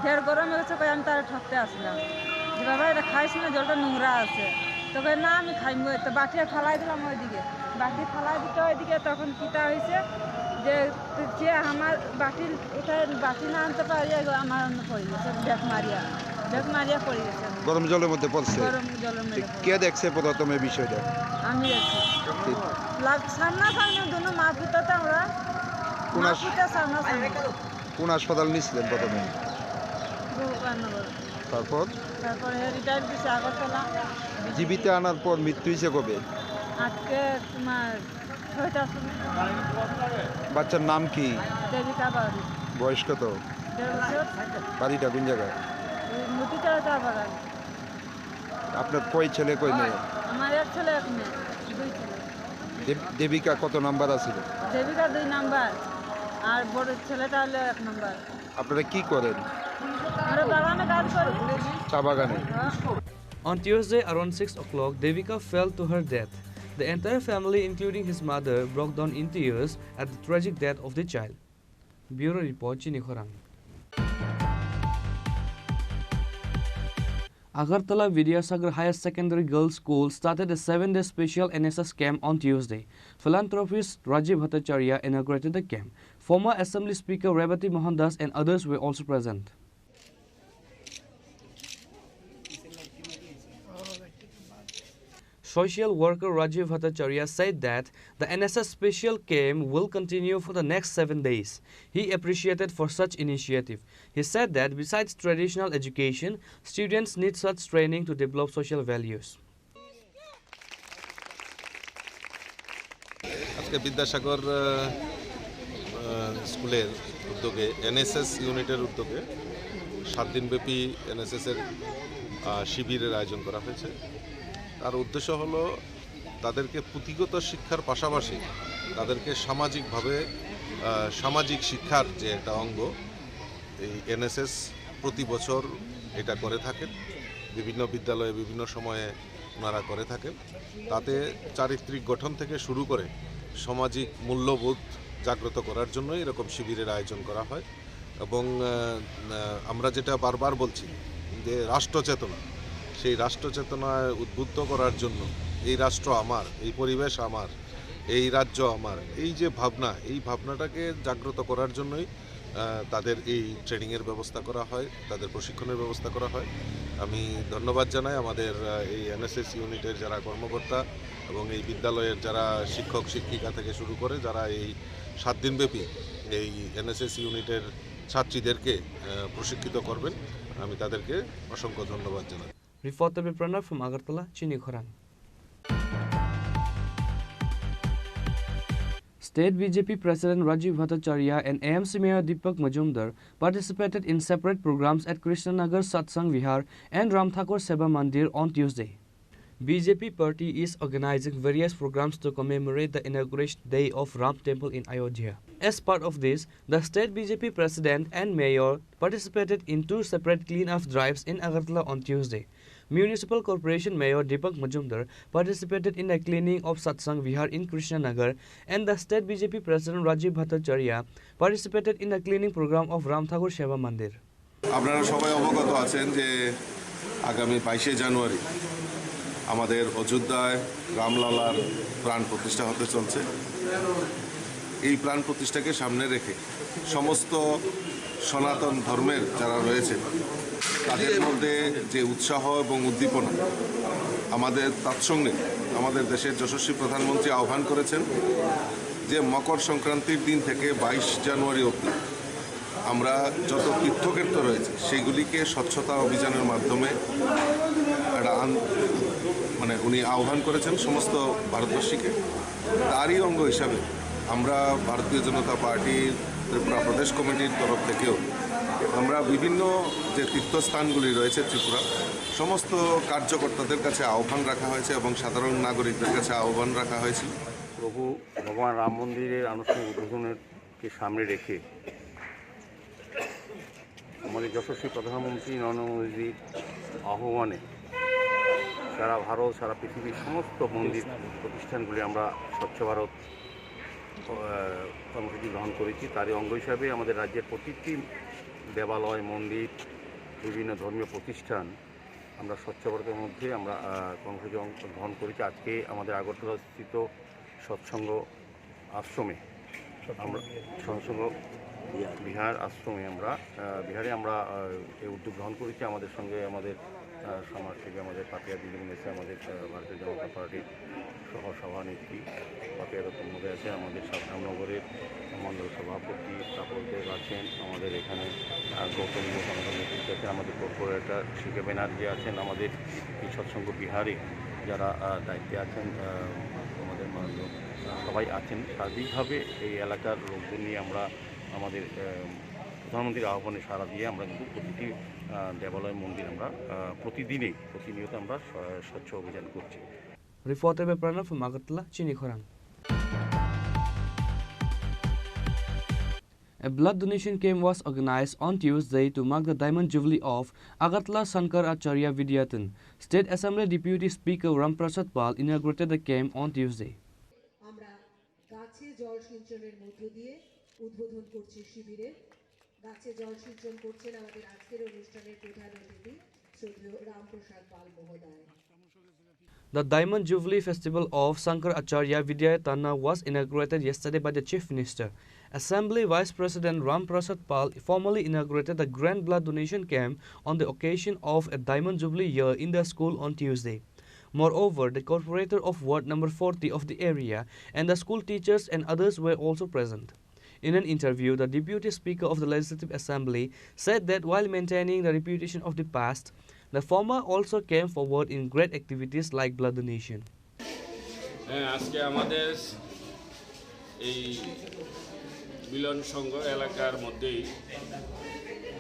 ঢের গরম হয়ে গেছে আমি তারা ঠকতে আসলাম যে বাবা এটা খাইস না জলটা নোংরা আছে তো না আমি খাইব তো বাটি ফালাই দিলাম ওইদিকে বাটি ফালাই দিতে ওইদিকে তখন কিটা হয়েছে যে আমার বাটি এটা বাটি না আনতে পারি আমার পড়ে গেছে ব্যাগ মারিয়া পড়ে গেছে গরম জলের মধ্যে পড়ছে গরম জলের মধ্যে কে দেখছে প্রথমে বিষয়টা আমি দেখছি সামনাসামনি দুনো মা পুতাতে আমরা কোন হাসপাতাল নিয়েছিলেন প্রথমে তারপরে রিটায়ার দিছে আগরতলা জীবিত আনার পর মৃত্যু হয়েছে কবে আজকে তোমার 6টার সময় বাচ্চার নাম কি দেবিকা বাড়ি বয়স কত বাড়িটা কোন জায়গায় আপনার কয় ছেলে কয় মেয়ে আমার এক ছেলে এক মেয়ে দুই ছেলে দেবিকা কত নাম্বার আছিল দেবিকা 2 নাম্বার আর বড় ছেলেটা হলো 1 নাম্বার আপনারা কি করেন আমরা বাগানে কাজ করি চা বাগানে On Tuesday around 6 o'clock, Devika fell to her death. The entire family, including his mother, broke down in tears at the tragic death of the child. Bureau Report, Chini Khorang. Agartala Vidyasagar Higher Secondary Girls School started a 7-day special NSS camp on Tuesday. Philanthropist Rajiv Bhattacharya inaugurated the camp. Former Assembly Speaker Revati Mohandas and others were also present. Social worker Rajiv Bhattacharya said that the NSS special camp will continue for the next 7 days. He appreciated for such initiative. He said that besides traditional education, students need such training to develop social values. আজকে বিদ্যাসাগর স্কুলের উদ্যোগে NSS ইউনিটের উদ্যোগে 7 দিনব্যাপী এনএসএসের শিবিরের আয়োজন করা হয়েছে। তার উদ্দেশ্য হলো তাদেরকে পুঁথিগত শিক্ষার পাশাপাশি তাদেরকে সামাজিকভাবে সামাজিক শিক্ষার যে একটা অঙ্গ এই এনএসএস প্রতি বছর এটা করে থাকেন, বিভিন্ন বিদ্যালয়ে বিভিন্ন সময়ে ওনারা করে থাকেন। তাতে চারিত্রিক গঠন থেকে শুরু করে সামাজিক মূল্যবোধ জাগ্রত করার জন্য এরকম শিবিরের আয়োজন করা হয়। এবং আমরা যেটা বারবার বলছি যে রাষ্ট্রচেতনা, সেই রাষ্ট্রচেতনায় উদ্বুদ্ধ করার জন্য এই রাষ্ট্র আমার, এই পরিবেশ আমার, এই রাজ্য আমার, এই যে ভাবনা, এই ভাবনাটাকে জাগ্রত করার জন্যই তাদের এই ট্রেনিংয়ের ব্যবস্থা করা হয়, তাদের প্রশিক্ষণের ব্যবস্থা করা হয়। আমি ধন্যবাদ জানাই আমাদের এই এনএসএস ইউনিটের যারা কর্মকর্তা এবং এই বিদ্যালয়ের যারা শিক্ষক শিক্ষিকা থেকে শুরু করে যারা এই 7 দিনব্যাপী এই এনএসএস ইউনিটের ছাত্রীদেরকে প্রশিক্ষিত করবেন, আমি তাদেরকে অসংখ্য ধন্যবাদ জানাই। Reporter Pranav from Agartala, Chini Khorang. State BJP President Rajiv Bhattacharya and AMC Mayor Deepak Majumdar participated in separate programs at Krishnanagar Satsang Vihar and Ram Thakur Seva Mandir on Tuesday. BJP party is organizing various programs to commemorate the inauguration day of Ram Temple in Ayodhya. As part of this, the state BJP president and mayor participated in 2 separate clean-up drives in Agartala on Tuesday. Municipal Corporation Mayor Deepak Majumdar participated in the cleaning of Satsang Vihar in Krishnanagar, and the state BJP president Rajiv Bhattacharya participated in the cleaning program of Ram Thakur Seva Mandir. আপনারা সবাই অবগত আছেন যে আগামী 22শে জানুয়ারি আমাদের অযোধ্যায় রামলালার প্রাণ প্রতিষ্ঠা হতে চলছে। এই প্রাণ প্রতিষ্ঠাকে সামনে রেখে সমস্ত সনাতন ধর্মের যারা রয়েছে তাদের মধ্যে যে উৎসাহ এবং উদ্দীপনা, আমাদের তৎসঙ্গে আমাদের দেশের যশস্বী প্রধানমন্ত্রী আহ্বান করেছেন যে মকর সংক্রান্তির দিন থেকে 22 জানুয়ারি অবধি আমরা যত তীর্থক্ষেত্র রয়েছে সেগুলিকে স্বচ্ছতা অভিযানের মাধ্যমে একটা উনি আহ্বান করেছেন সমস্ত ভারতবর্ষীকে। তারই অঙ্গ হিসাবে আমরা ভারতীয় জনতা পার্টির ত্রিপুরা প্রদেশ কমিটির তরফ থেকেও আমরা বিভিন্ন যে তীর্থস্থানগুলি রয়েছে ত্রিপুরা সমস্ত কার্যকর্তাদের কাছে আহ্বান রাখা হয়েছে এবং সাধারণ নাগরিকদের কাছে আহ্বান রাখা হয়েছিল। প্রভু ভগবান রাম মন্দিরের আনুষ্ঠানিক উদ্বোধনকে সামনে রেখে আমাদের যশস্বী প্রধানমন্ত্রী নরেন্দ্র মোদীর আহ্বানে সারা ভারত সারা পৃথিবীর সমস্ত মন্দির প্রতিষ্ঠানগুলি আমরা স্বচ্ছ ভারত কর্মসূচি গ্রহণ করেছি। তারই অঙ্গ হিসাবে আমাদের রাজ্যের প্রতিটি দেবালয় মন্দির বিভিন্ন ধর্মীয় প্রতিষ্ঠান আমরা স্বচ্ছ ভারতের মধ্যে আমরা কর্মসূচি গ্রহণ করেছি। আজকে আমাদের আগরতলা স্থিত সৎসঙ্গ আশ্রমে আমরা সৎসঙ্গ বিহার আশ্রমে বিহারে আমরা এই উদ্যোগ গ্রহণ করেছি। আমাদের সঙ্গে আমাদের সমাজ থেকে আমাদের পাপিয়া দিদি এসে আমাদের ভারতীয় জনতা পার্টির সহ সভানেত্রী পাপিয়া দত্ত মধ্যে আছে, আমাদের সাতরামনগরের মণ্ডল সভাপতি তাপরদেব আছেন, আমাদের এখানে গৌতম ঘোষ আমাদের নেতৃত্বে আছেন, আমাদের কর্পোরেটর শিকে ব্যানার্জি আছেন, আমাদের এই সৎসঙ্গ বিহারে যারা দায়িত্বে আছেন আমাদের মাননীয় সবাই আছেন। সার্বিকভাবে এই এলাকার লোকদের নিয়ে আমরা আমাদের প্রধানমন্ত্রীর আহ্বানে সাড়া দিয়ে আমরা কিন্তু প্রতিটি দেবালয় মন্দির আমরা প্রতিনিয়ত আমরা স্বচ্ছ অভিযান করছি। Reporter by Pranav from Agartala, Chini Khorang. A blood donation camp was organized on Tuesday to mark the Diamond Jubilee of Agartala Shankar Acharya Vidyatan. State Assembly Deputy Speaker Ramprasad Pal inaugurated the camp on Tuesday. আমরা গাছে জল সিঞ্চনের মধ্য দিয়ে উদ্বোধন করছি শিবিরে। গাছে জল সিঞ্চন করছেন আমাদের আজকের অনুষ্ঠানের প্রধান অতিথি শ্রদ্ধেয় রামপ্রসাদ পাল মহোদয়। The Diamond Jubilee Festival of Shankar Acharya Vidyatana was inaugurated yesterday by the Chief Minister. Assembly Vice President Ram Prasad Pal formally inaugurated the Grand Blood Donation Camp on the occasion of a Diamond Jubilee year in the school on Tuesday. Moreover, the corporator of Ward number 40 of the area and the school teachers and others were also present. In an interview, the Deputy Speaker of the Legislative Assembly said that while maintaining the reputation of the past, the former also came forward in great activities like blood donation. আজকে আমাদের এই মিলন সংঘ এলাকার মধ্যেই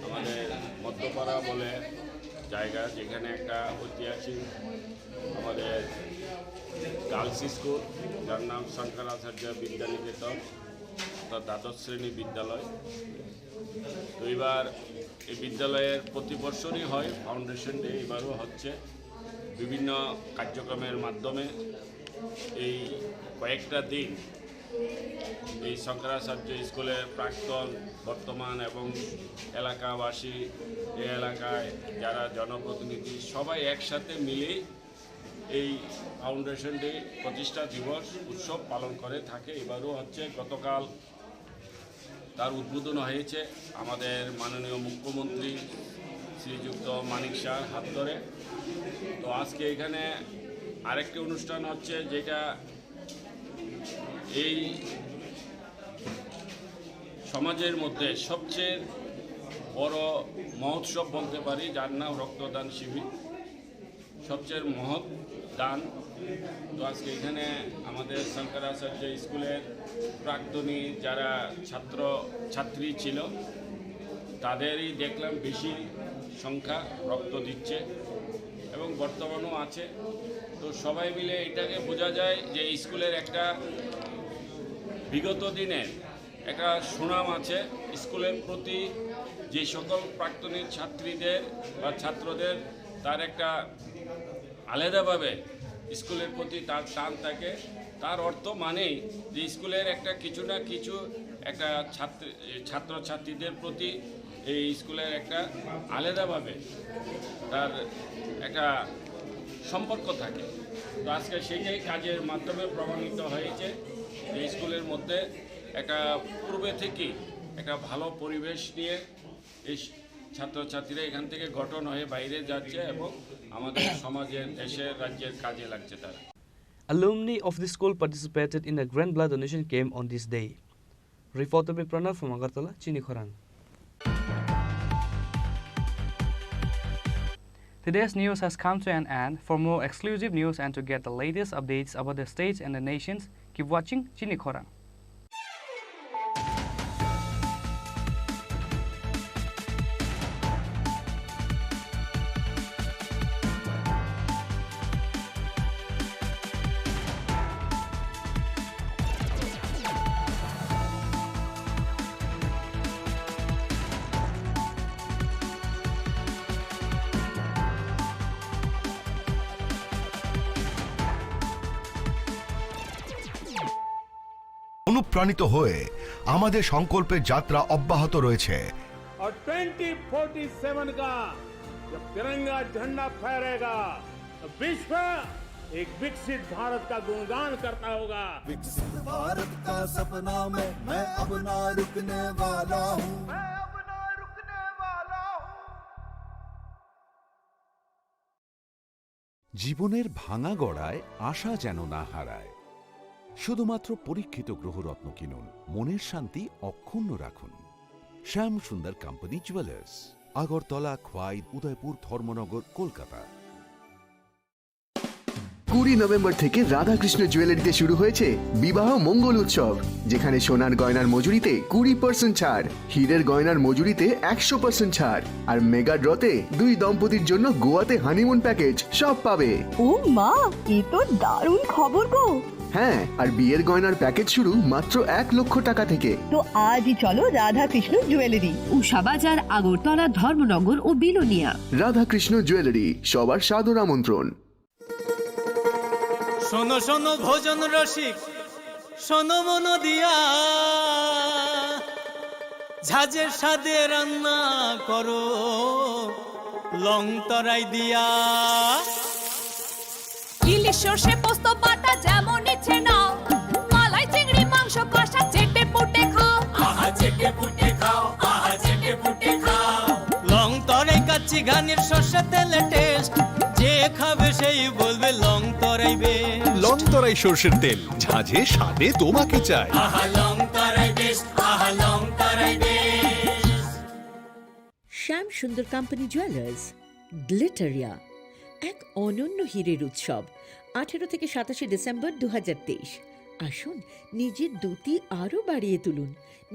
আমাদের মধ্যপাড়া বলে জায়গা, যেখানে একটা ঐতিহাসিক আমাদের গার্লস স্কুল যার নাম শঙ্করাচার্য বিদ্যানিকেতন অর্থাৎ দ্বাদশ শ্রেণী বিদ্যালয়। তো এবার এই বিদ্যালয়ের প্রতি বছরই হয় ফাউন্ডেশন ডে, এবারও হচ্ছে বিভিন্ন কার্যক্রমের মাধ্যমে। এই কয়েকটা দিন এই শঙ্করাচার্য স্কুলের প্রাক্তন বর্তমান এবং এলাকাবাসী এই এলাকায় যারা জনপ্রতিনিধি সবাই একসাথে মিলে এই ফাউন্ডেশন ডে প্রতিষ্ঠা দিবস উৎসব পালন করে থাকে। এবারও হচ্ছে, গতকাল তার উদ্বোধন হয়েছে আমাদের মাননীয় মুখ্যমন্ত্রী শ্রীযুক্ত মানিক শাহর হাত ধরে। তো আজকে এখানে আরেকটি অনুষ্ঠান হচ্ছে, যেটা এই সমাজের মধ্যে সবচেয়ে বড় মহোৎসব বলতে পারি, যার নাম রক্তদান শিবির, সবচেয়ে মহৎ দান। তো আজকে এখানে আমাদের শঙ্করাচার্য স্কুলের প্রাক্তনী যারা ছাত্রী ছিল তাদেরই দেখলাম বেশি সংখ্যা রক্ত দিচ্ছে এবং বর্তমানেও আছে। তো সবাই মিলে এটাকে বোঝা যায় যে স্কুলের একটা বিগত দিনের একটা সুনাম আছে স্কুলের প্রতি, যে সকল প্রাক্তনী ছাত্রীদের বা ছাত্রদের তার একটা আলাদাভাবে স্কুলের প্রতি তার টান থাকে। তার অর্থ মানেই যে স্কুলের একটা কিছু না কিছু একটা ছাত্রছাত্রীদের প্রতি এই স্কুলের একটা আলাদাভাবে তার একটা সম্পর্ক থাকে। তো আজকে সেইটাই কাজের মাধ্যমে প্রমাণিত হয়েছে যে স্কুলের মধ্যে একটা পূর্বে থেকেই একটা ভালো পরিবেশ নিয়ে এই ছাত্রছাত্রীরা এখান থেকে গঠন হয়ে বাইরে যাচ্ছে এবং আমাদের সমাজের, দেশের, রাজ্যের কাজে লাগছে তারা। Alumni of the school participated in a grand blood donation camp on this day. Reporter by Pranav from Agartala, Chini Khorang. Today's news has come to an end. For more exclusive news and to get the latest updates about the states and the nations, keep watching Chini Khorang. অনুপ্রাণিত হয়ে আমাদের সংকল্পের যাত্রা অব্যাহত রয়েছে। और 2047 का जब तिरंगा झंडा फहरेगा तो विश्व एक विकसित भारत का गुणगान करता होगा। विकसित भारत का सपना में मैं अब ना रुकने वाला हूँ। জীবনের ভাঙা গড়ায় আশা যেন না হারায়। শুধুমাত্র পরীক্ষিত গ্রহরত্ন কিনুন, মনের শান্তি অক্ষুণ্ণ রাখুন। শ্যাম সুন্দর company jewellers, Agartala, Khowai, Udaipur, Dharmanagar, Kolkata. 20 November থেকে রাধাকৃষ্ণ জুয়েলারিতে শুরু হয়েছে বিবাহ মঙ্গল উৎসব, যেখানে সোনার গয়নার মজুরিতে 20% ছাড়, হীরের গয়নার মজুরিতে 100% ছাড়, আর মেগা ড্রতে 2 দম্পতির জন্য গোয়াতে হানিমুন প্যাকেজ সব পাবে। ও মা, এ তো দারুণ খবর গো। হ্যাঁ, আর বিয়ের গয়নার প্যাকেজ শুরু মাত্র 1 লক্ষ টাকা থেকে। তো আজই চলো রাধাকৃষ্ণ জুয়েলারি, উষা বাজার, আগরতলা, ধর্মনগর ও বিলোনিয়া। রাধাকৃষ্ণ জুয়েলারি, সবার সাদর আমন্ত্রণ। শোনো শোনো ভোজন রসিক, শোনো মন দিয়া, ঝাঁঝের স্বাদে রান্না করো লং তরাই দিয়া। ইলিশ সর্ষে পোস্ত বাটা যেমন ইচ্ছে নাও, মালাই চিংড়ি মাংস কষা চেটে পুটে খাও। আহা চেটে পুটে খাও, আহা চেটে পুটে খাও। লং তরাই কাচ্চি ঘানির সর্ষে তেলে টেস্ট, যে খাবে সেই বলবে লং তরাই বেশ। লং তরাই সর্ষের তেল, ঝাঁঝে স্বাদে তোমাকে চাই। আহা লং তরাই বেশ, আহা লং তরাই বেশ। শ্যাম সুন্দর কোম্পানি জুয়েলার্স, গ্লিটারিয়া, এক অনন্য হীরের উৎসব। 18 থেকে 27 ডিসেম্বর 2023। আসুন নিজের দ্যুতি আরও বাড়িয়ে তুলুন।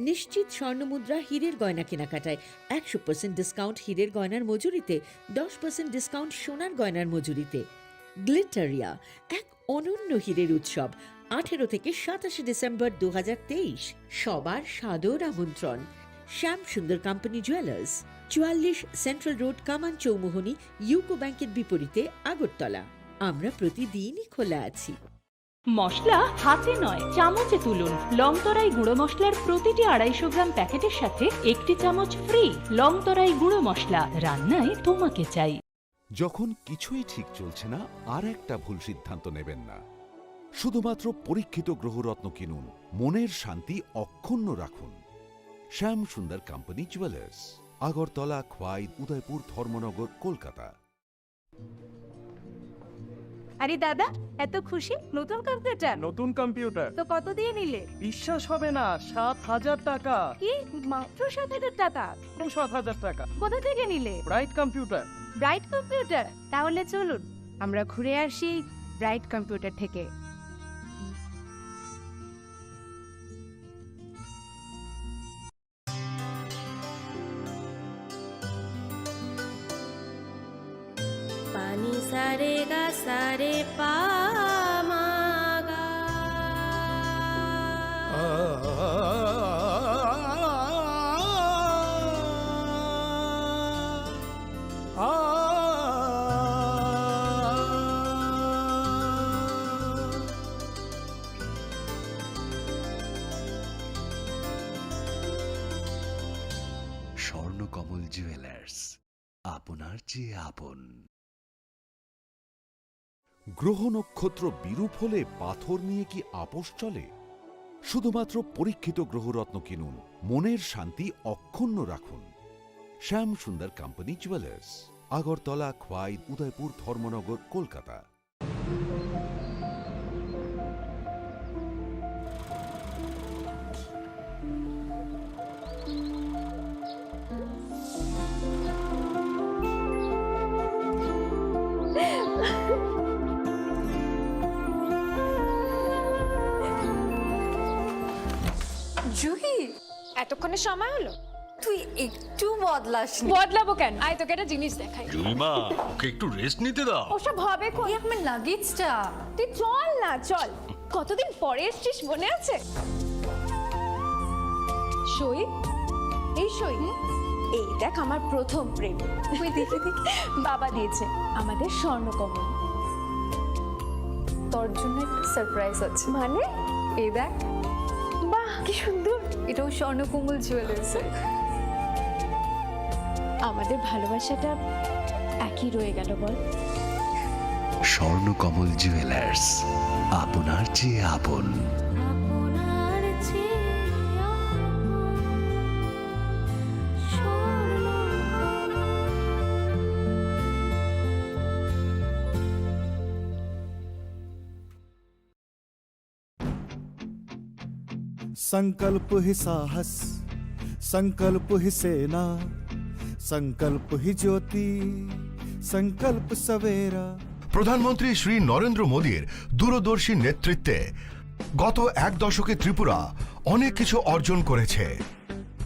নিশ্চিত স্বর্ণমুদ্রা হীরের গয়না কেনাকাটায় 100% ডিসকাউন্ট হীরের গয়নার মজুরিতে, 10% ডিসকাউন্ট সোনার গয়নার মজুরিতে। গ্লিটারিয়া, এক অনন্য হীরের উৎসব। 18 থেকে 27 ডিসেম্বর 2023। সবার সাদর আমন্ত্রণ। শ্যাম সুন্দর কোম্পানি জুয়েলার্স, 44 সেন্ট্রাল রোড, কামান চৌমুহনী, ইউকো ব্যাংকের বিপরীতে, আগরতলা। আমরা প্রতিদিনই খোলা আছি। মশলা হাতে নয় চামচে তুলুন। লংতরাই গুঁড়ো মশলার প্রতিটি 250 গ্রাম প্যাকেটের সাথে 1টি চামচ ফ্রি। লংতরাই গুঁড়ো মশলা, রান্নায় তোমাকে চাই। যখন কিছুই ঠিক চলছে না, আর একটা ভুল সিদ্ধান্ত নেবেন না। শুধুমাত্র পরীক্ষিত গ্রহরত্ন কিনুন, মনের শান্তি অক্ষুণ্ণ রাখুন। শ্যাম সুন্দর কোম্পানি জুয়েলার্স, আগরতলা, খোয়াই, উদয়পুর, ধর্মনগর, কলকাতা। আরে দাদা, এত খুশি? নতুন কম্পিউটার? নতুন কম্পিউটার তো কত দিয়ে নিলে? বিশ্বাস হবে না, 7,000 টাকা। কি মাত্র 7,000 টাকা? 7,000 টাকা। কোথা থেকে নিলে? Bright computer. Bright computer? তাহলে চলুন আমরা ঘুরে আসি ব্রাইট কম্পিউটার থেকে। पानी सारे गा सारे पा मा गा। স্বর্ণকমল জুয়েলার্স, আপনার চেয়ে আপন। গ্রহ নক্ষত্র বিরূপ হলে পাথর নিয়ে কি আপোষ চলে? শুধুমাত্র পরীক্ষিত গ্রহরত্ন কিনুন, মনের শান্তি অক্ষুণ্ণ রাখুন। শ্যাম সুন্দর কোম্পানি জুয়েলার্স, আগরতলা, খোয়াই, উদয়পুর, ধর্মনগর, কলকাতা। জুহি, এতক্ষণে সময় হলো? তুই একটু বদলাস। বদলাবো কেন? আয় তোকে একটা জিনিস দেখাই। জুলিমা, ওকে একটু রেস্ট নিতে দাও। ওসব হবে কোন? এই আমার লাগেজটা। তুই চল না, চল। কতদিন পরে এসেছিস, মনে আছে? সই, এই সই, এই দেখ আমার প্রথম প্রেম। তুই দেখে দেখে বাবা দিয়েছে আমাদের স্বর্ণকমল। তোর জন্য একটা সারপ্রাইজ আছে। মানে? এই দেখ। বাহ, কি সুন্দর, এটাও স্বর্ণকমল জুয়েলার্স। আমাদের ভালোবাসাটা একই রয়ে গেল বল। স্বর্ণকমল জুয়েলার্স, আপনার চেয়ে আপন। संकल्प ही साहस, संकल्प ही सेना, संकल्प ही ज्योति, संकल्प सवेरा। প্রধানমন্ত্রী শ্রী নরেন্দ্র মোদীর দূরদর্শী নেতৃত্বে গত এক দশকে ত্রিপুরা অনেক কিছু অর্জন করেছে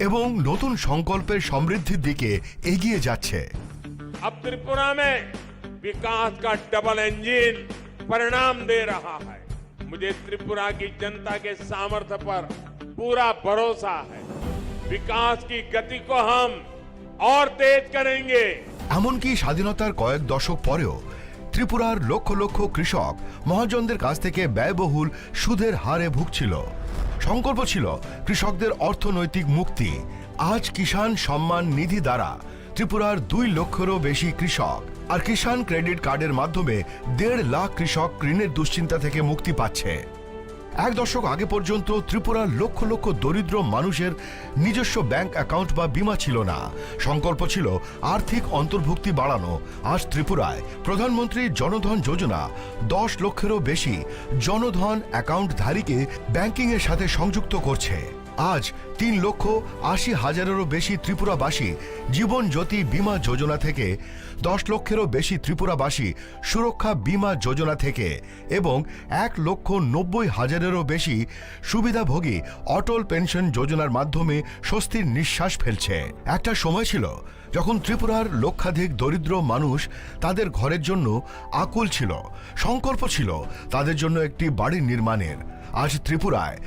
এবং নতুন সংকল্পের সমৃদ্ধির দিকে এগিয়ে যাচ্ছে। अब त्रिपुरा में विकास का डबल इंजन परिणाम दे रहा है। मुझे त्रिपुरा की जनता के सामर्थ्य पर पूरा भरोसा है। विकास की गति को हम और तेज करेंगे। এমনকি স্বাধীনতার কয়েক দশক পরেও ত্রিপুরার লক্ষ লক্ষ কৃষক মহাজনদের কাছ থেকে ব্যয়বহুল সুদের হারে ভুগছিল। সংকল্প ছিল কৃষকদের অর্থনৈতিক মুক্তি। আজ কিষাণ সম্মান নিধি দ্বারা ত্রিপুরার 2 লক্ষেরও বেশি কৃষক আর কিষাণ ক্রেডিট কার্ডের মাধ্যমে 1.5 লাখ কৃষক ঋণের দুশ্চিন্তা থেকে মুক্তি পাচ্ছে। এক দশক আগে পর্যন্ত ত্রিপুরার লক্ষ লক্ষ দরিদ্র মানুষের নিজস্ব ব্যাংক অ্যাকাউন্ট বা বীমা ছিল না। সংকল্প ছিল আর্থিক অন্তর্ভুক্তি বাড়ানো। আজ ত্রিপুরায় প্রধানমন্ত্রী জনধন যোজনা 10 লক্ষেরও বেশি জনধন অ্যাকাউন্টধারীকে ব্যাংকিংয়ের সাথে সংযুক্ত করছে। আজ 3,80,000-এরও বেশি ত্রিপুরাবাসী জীবন জ্যোতি বীমা যোজনা থেকে, 10 লক্ষেরও বেশি ত্রিপুরাবাসী সুরক্ষা বীমা যোজনা থেকে এবং 1,90,000-এরও বেশি সুবিধাভোগী অটল পেনশন যোজনার মাধ্যমে স্বস্তির নিঃশ্বাস ফেলছে। একটা সময় ছিল যখন ত্রিপুরার লক্ষাধিক দরিদ্র মানুষ তাদের ঘরের জন্য আকুল ছিল। সংকল্প ছিল তাদের জন্য একটি বাড়ি নির্মাণের। আজ ত্রিপুরায়